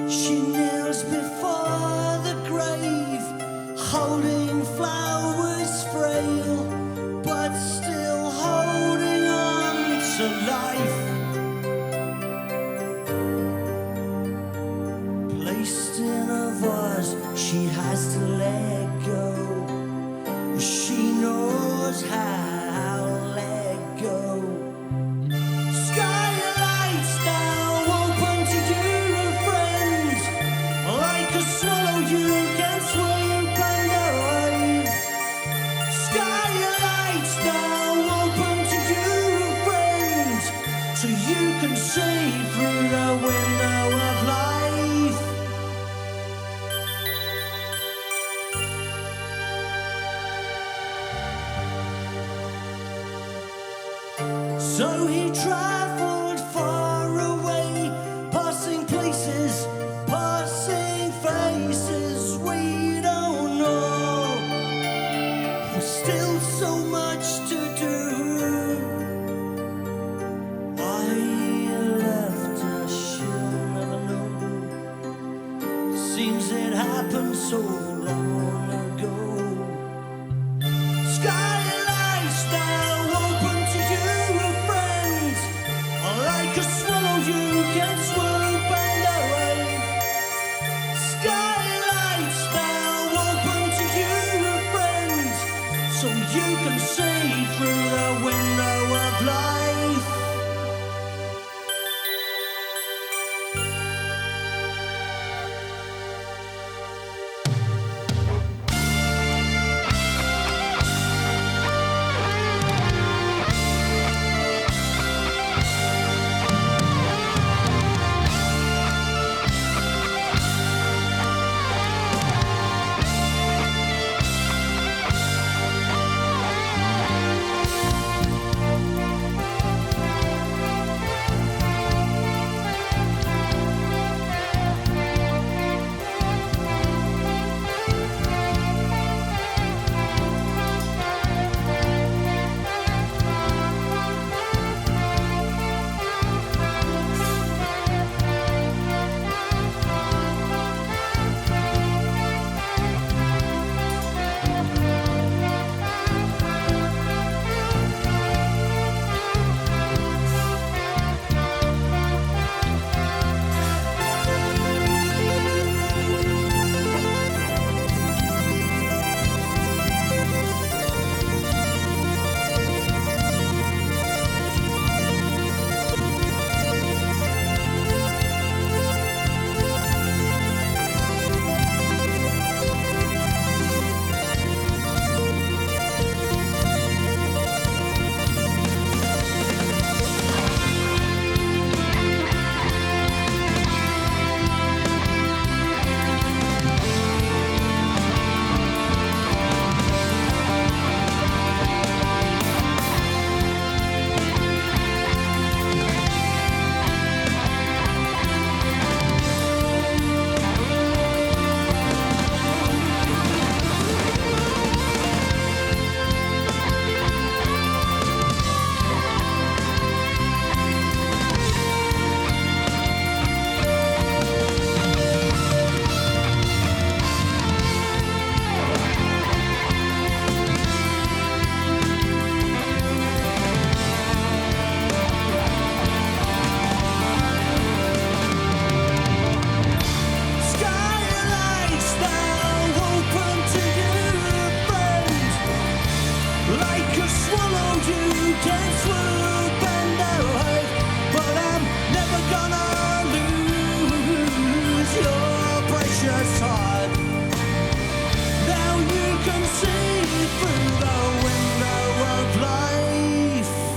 She kneels before the grave, holding flowers frail, but still holding on to life. Placed in a vase, she has to let go. She knows how to let go. Skylights now open to you, friends. Like a swallow you can swoop and dive. Skylights now open to you, friends, so you can see through the window of life. So he travelled far away, passing places, passing faces we don't know. There's still so much to do. Why he left us, she'll never know. Seems it happened so long ago. Skylights now open to you, friends. Like a swallow you can swoop and dive. Skylights now open to you, friends, so you can see through the window of life. Like a swallow you can swoop and dive, but I'm never gonna lose your precious heart. Now you can see through the window of life.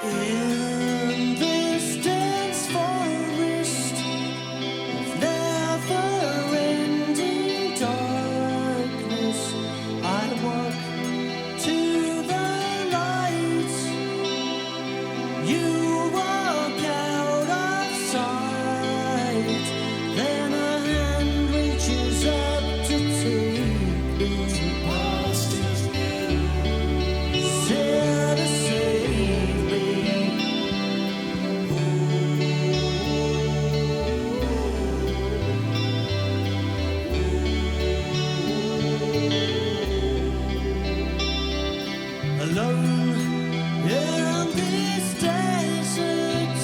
In this dense forest of never-ending darkness, I walk to the light. You walk out of sight. Then a hand reaches up to take me past his new. There to save me. Alone in this desert,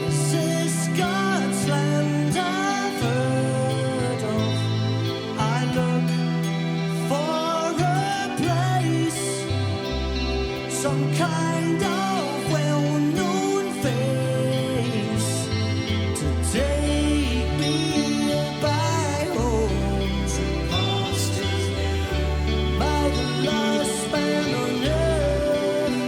is this God's land I've heard of? I look for a place, some kind of well-known face to take me by home to pastures by the last man on earth.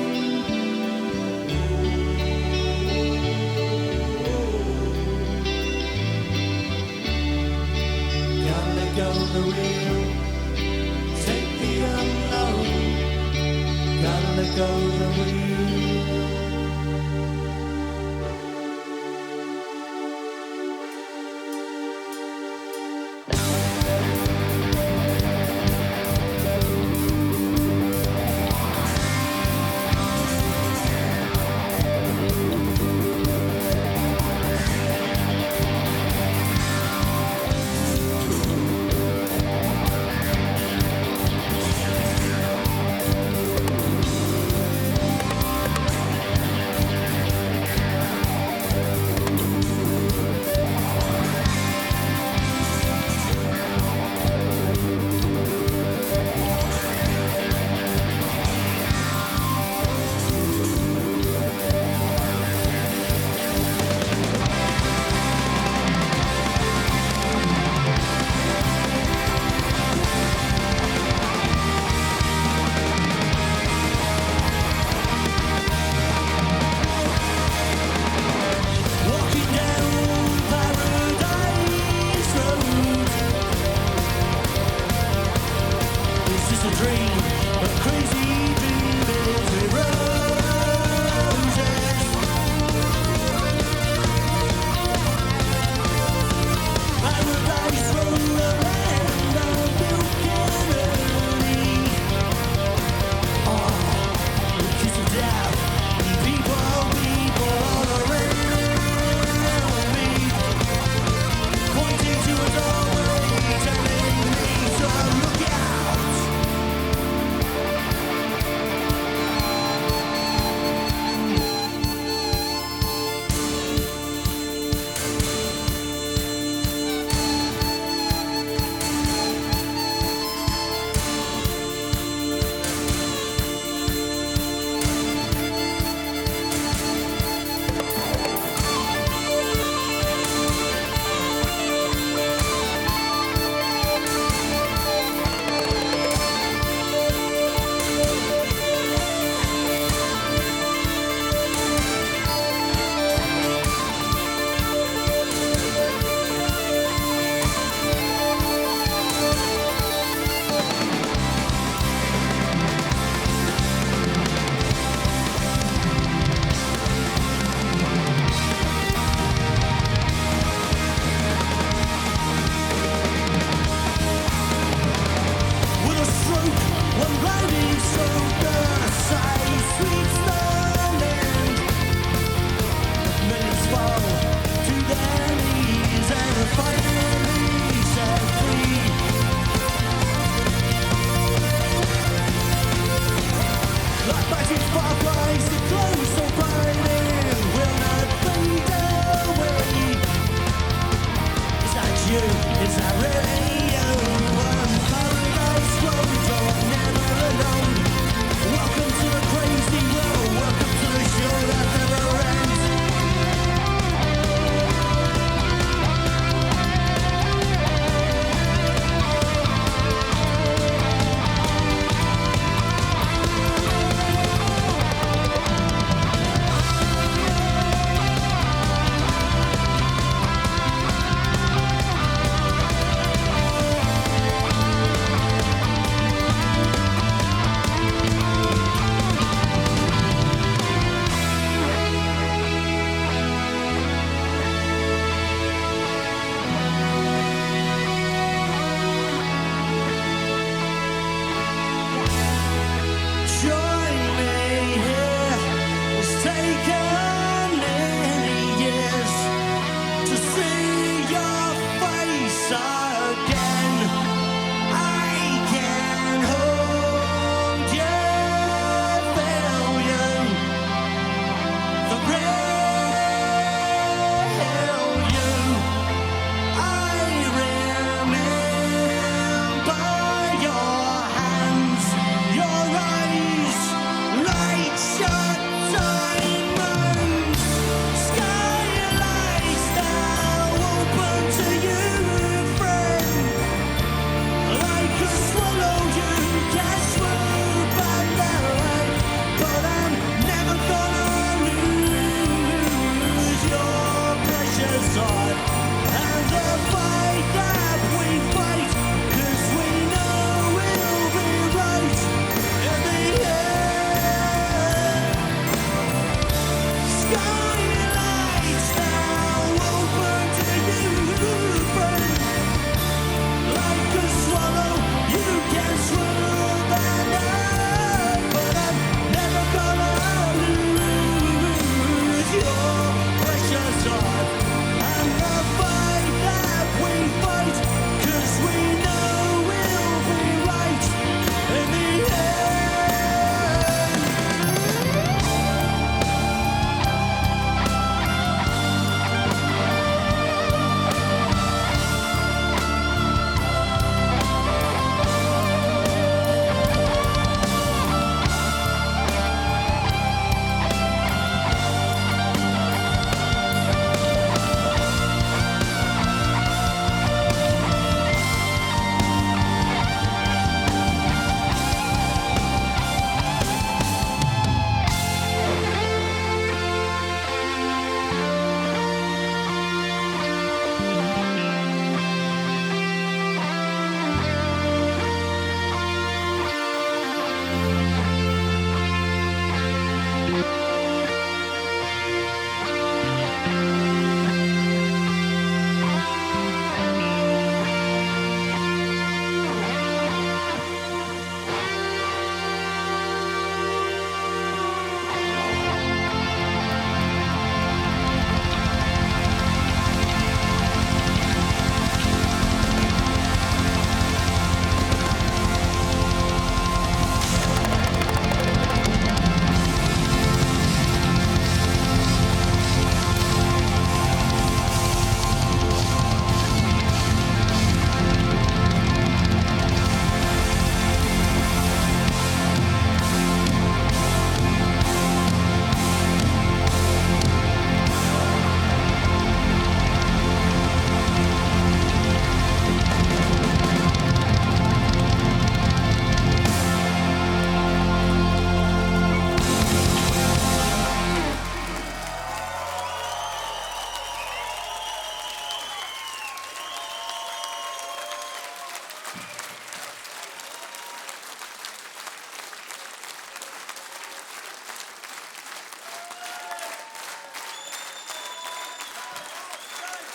Gotta let go the real, take the unknown. Gotta let go the real.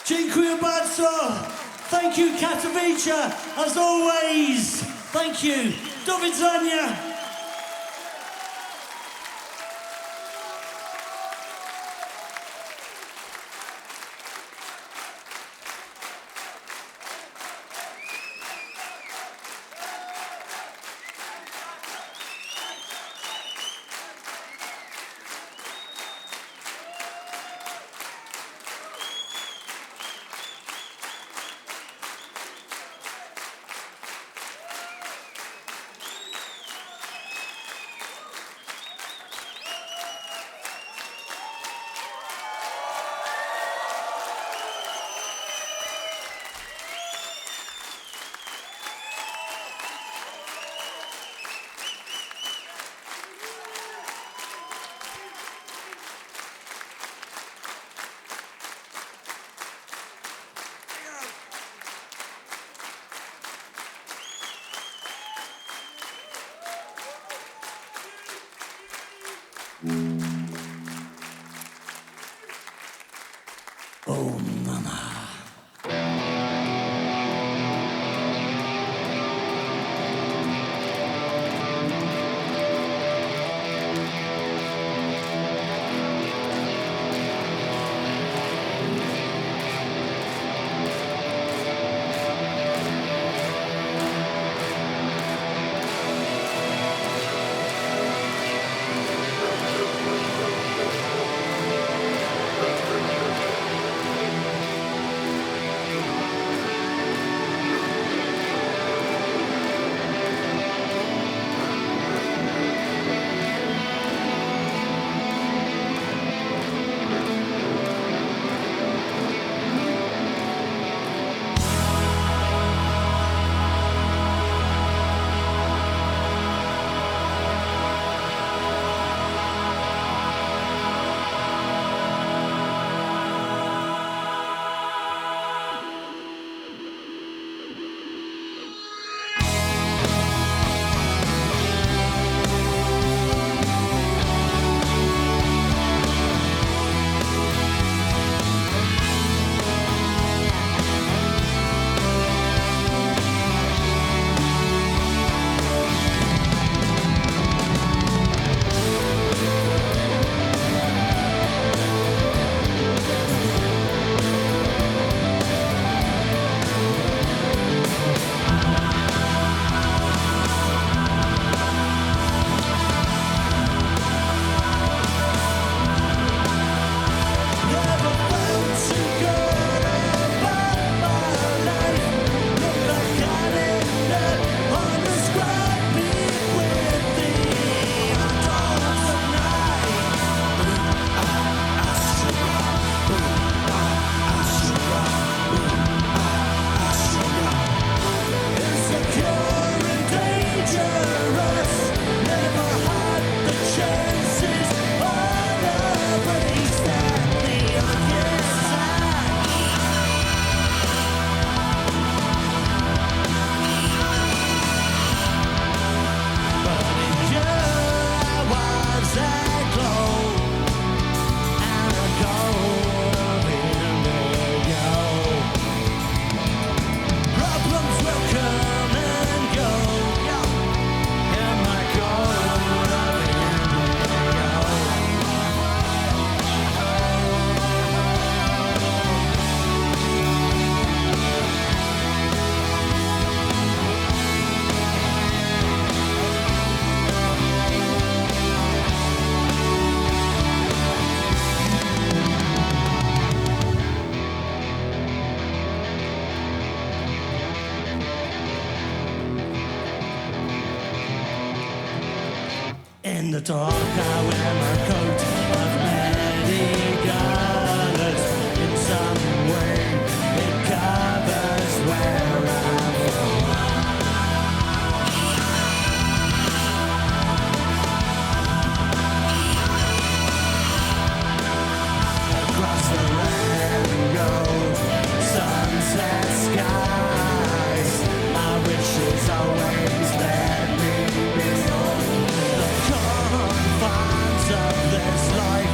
Dziękuję bardzo. Thank you, Katowice, as always. Thank you. Do widzenia. Oh, mama. In the dark, I wear my coat of many colors. In some way, it covers where I'm from. Across the rainbow, sunset skies, my wishes always let me be. Confines of this life.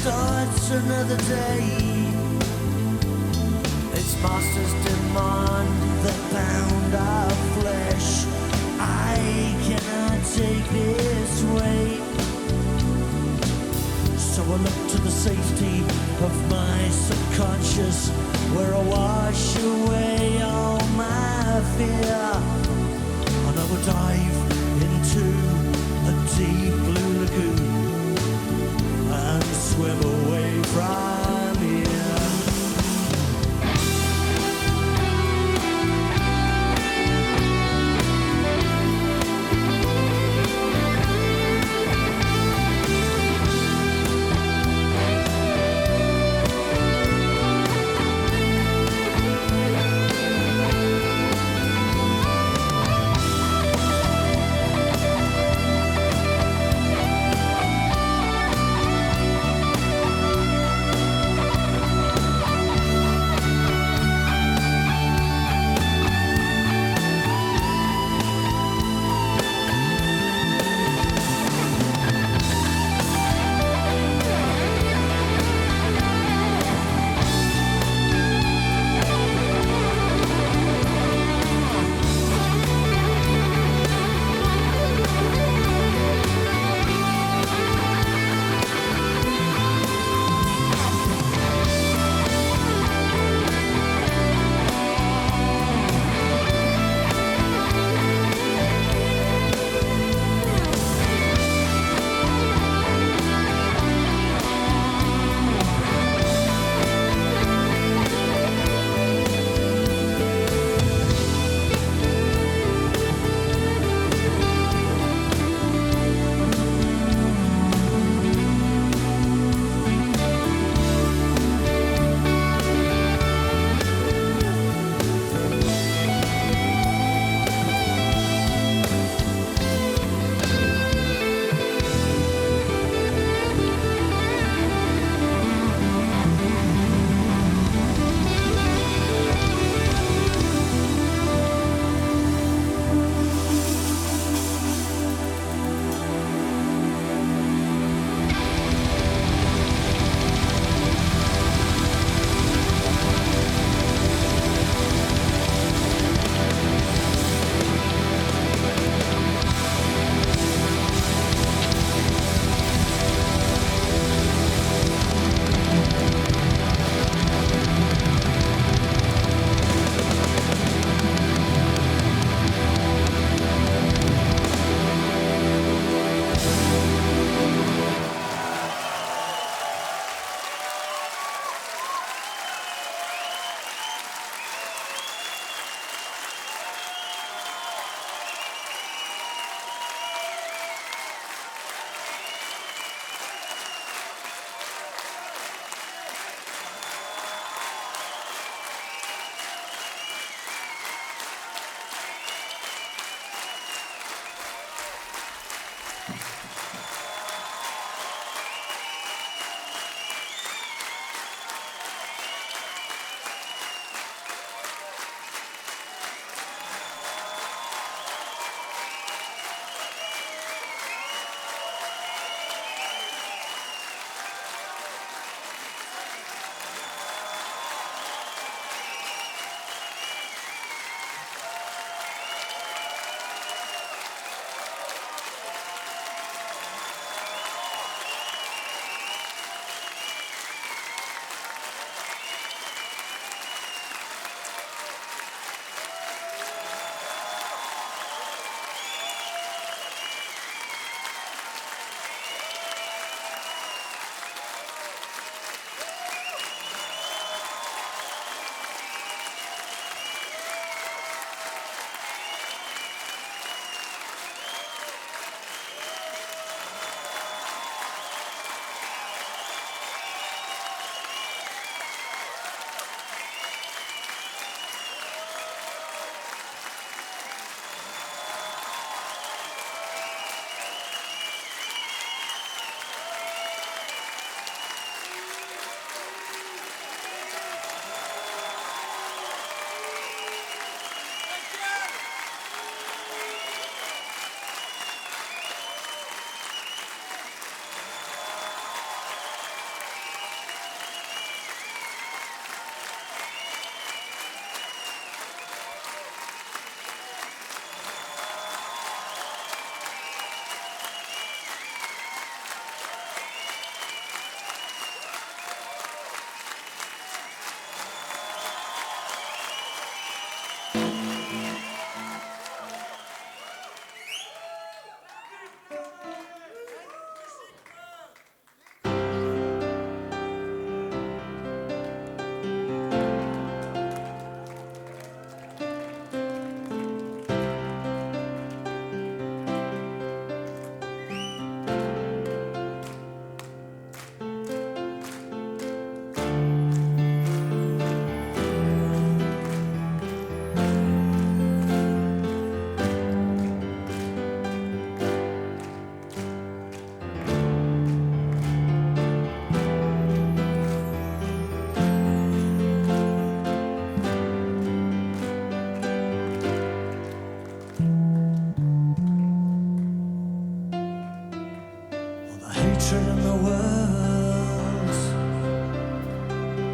starts another day. Its masters demand the pound of flesh. I cannot take this weight. So I look to the safety of my subconscious, where I wash away all my fear. And I will dive into a deep blue lagoon and swim away from here.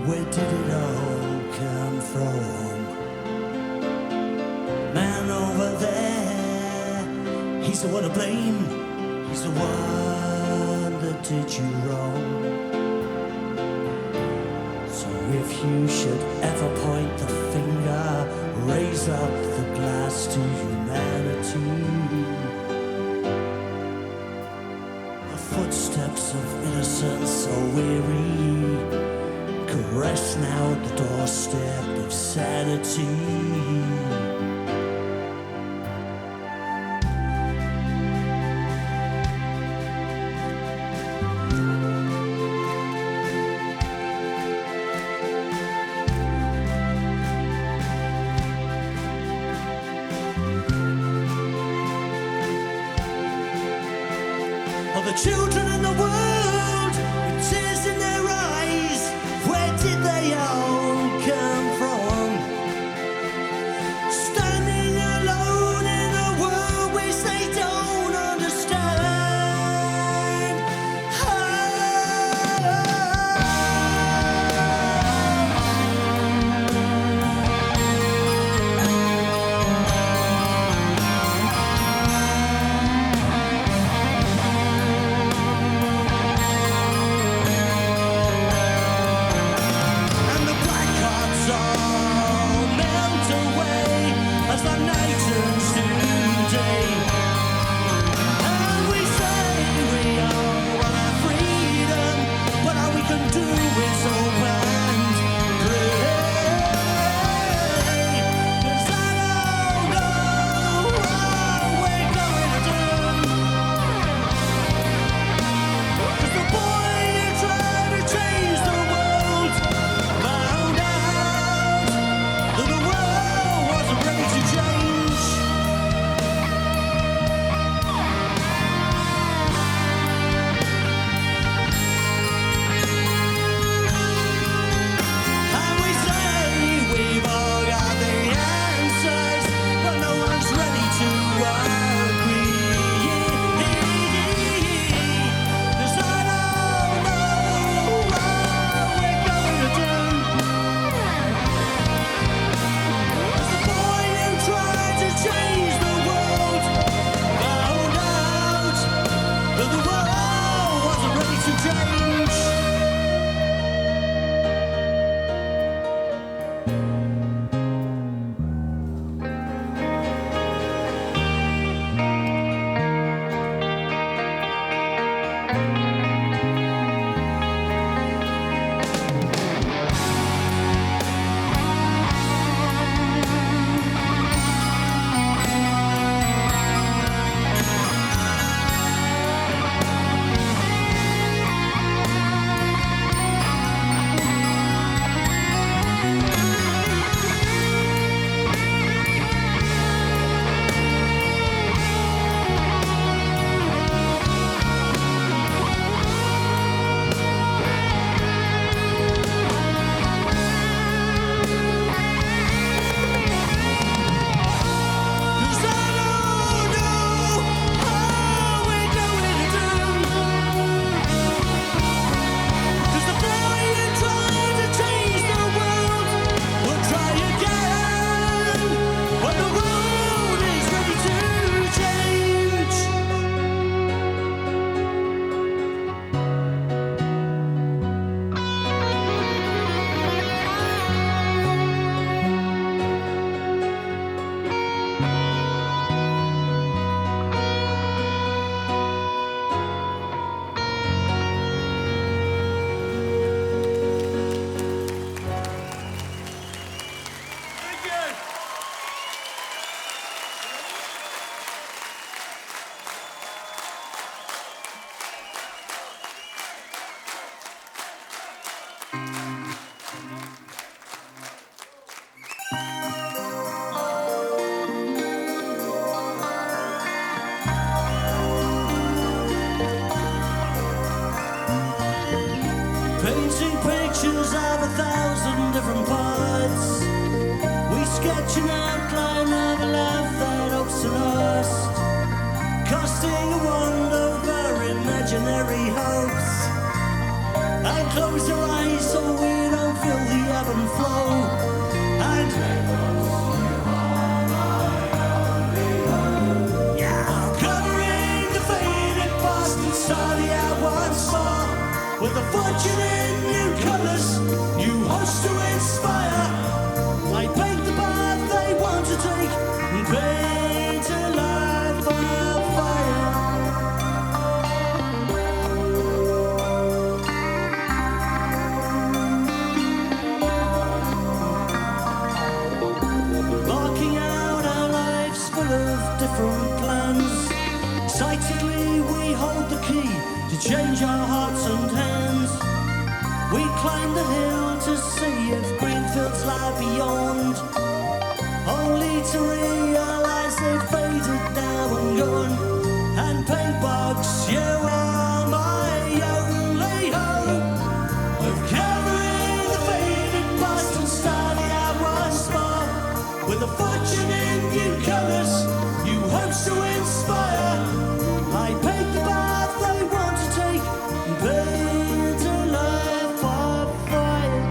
Where did it all come from? Man over there, he's the one to blame. He's the one that did you wrong. So if you should ever point the finger, raise up the glass to humanity. The footsteps of innocence are weary, caress now at the doorstep of sanity. The children in the world, with tears in their eyes, where did they all come from? Standing alone in a world which they don't understand. Painting pictures of 1,000 different parts. We sketch an outline of a love that hopes to last, casting a wand over imaginary hopes. And close your eyes so we don't feel ebb and flow. And yeah, covering the faded past and starting out once more with a fortune in new colours, new hosts to inspire. I paint the path they want to take and paint a life on fire. Marking out our lives full of different plans. Excitedly we hold the key to change our hearts and hands. We climb the hill to see if green fields lie beyond, only to realize they've faded now and gone. And paint box, you are my only hope of covering the faded past and starting out once more with a fortune in new colours, new hopes to inspire. I paint the path they want to take and paint a life of fire.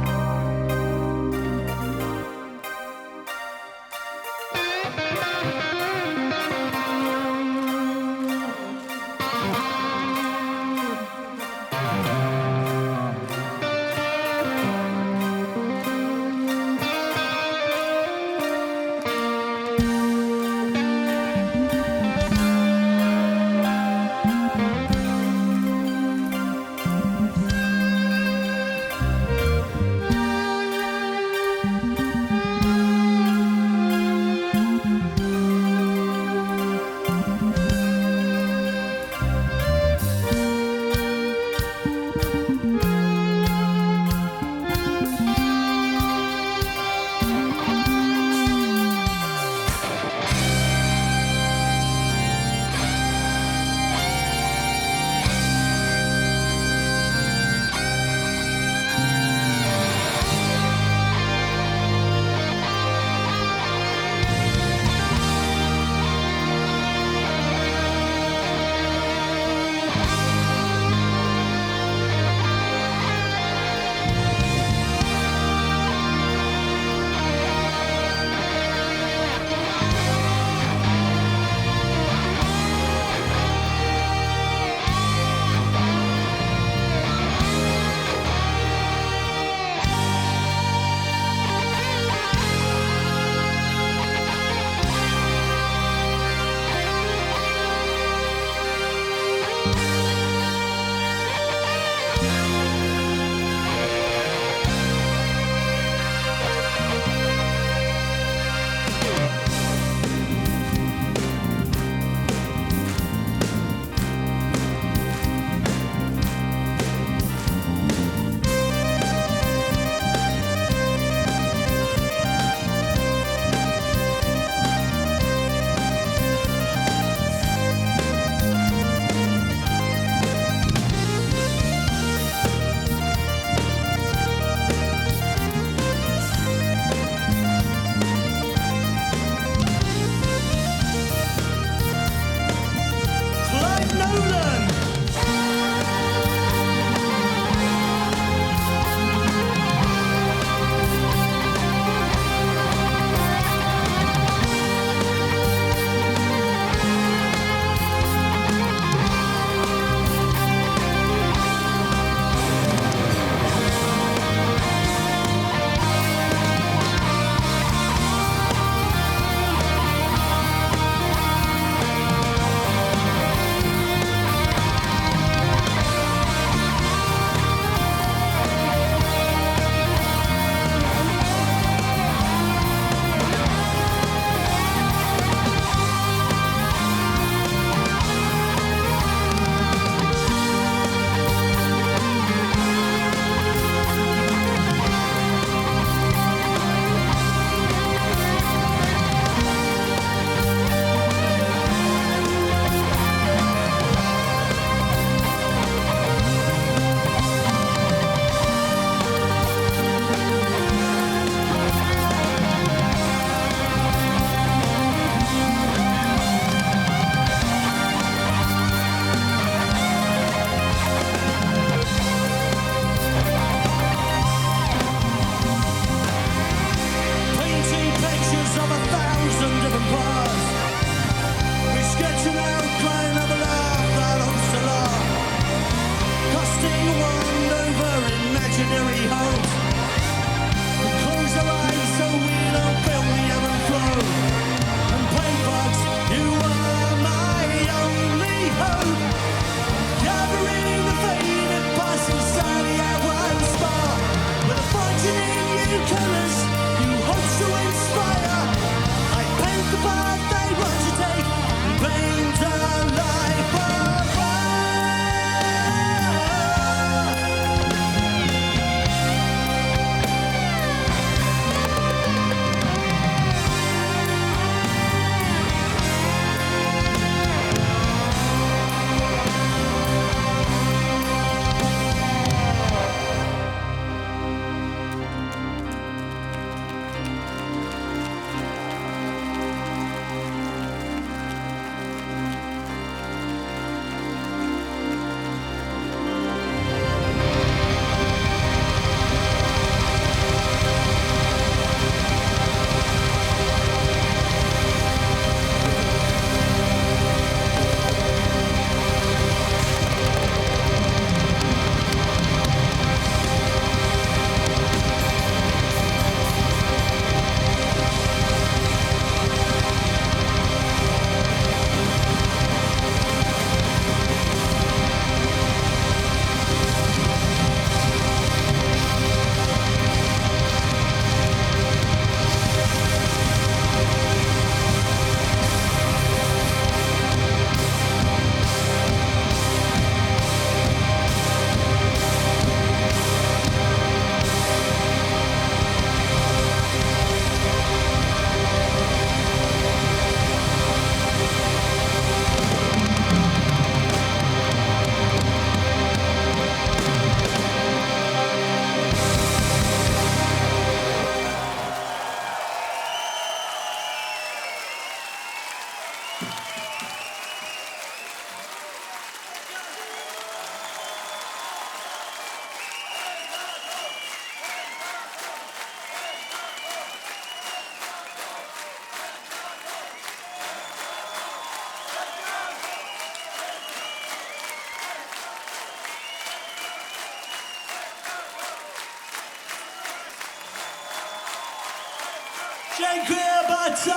Dziękuję bardzo.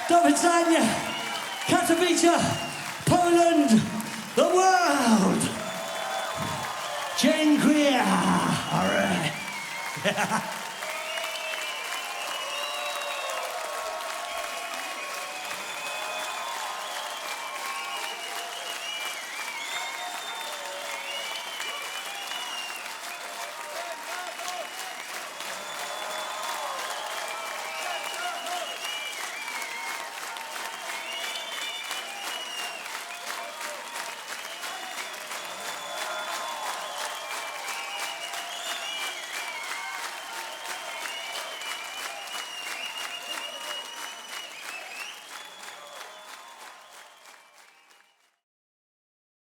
Do widzenia. Katowice, Poland, the world. Dziękuję. All right.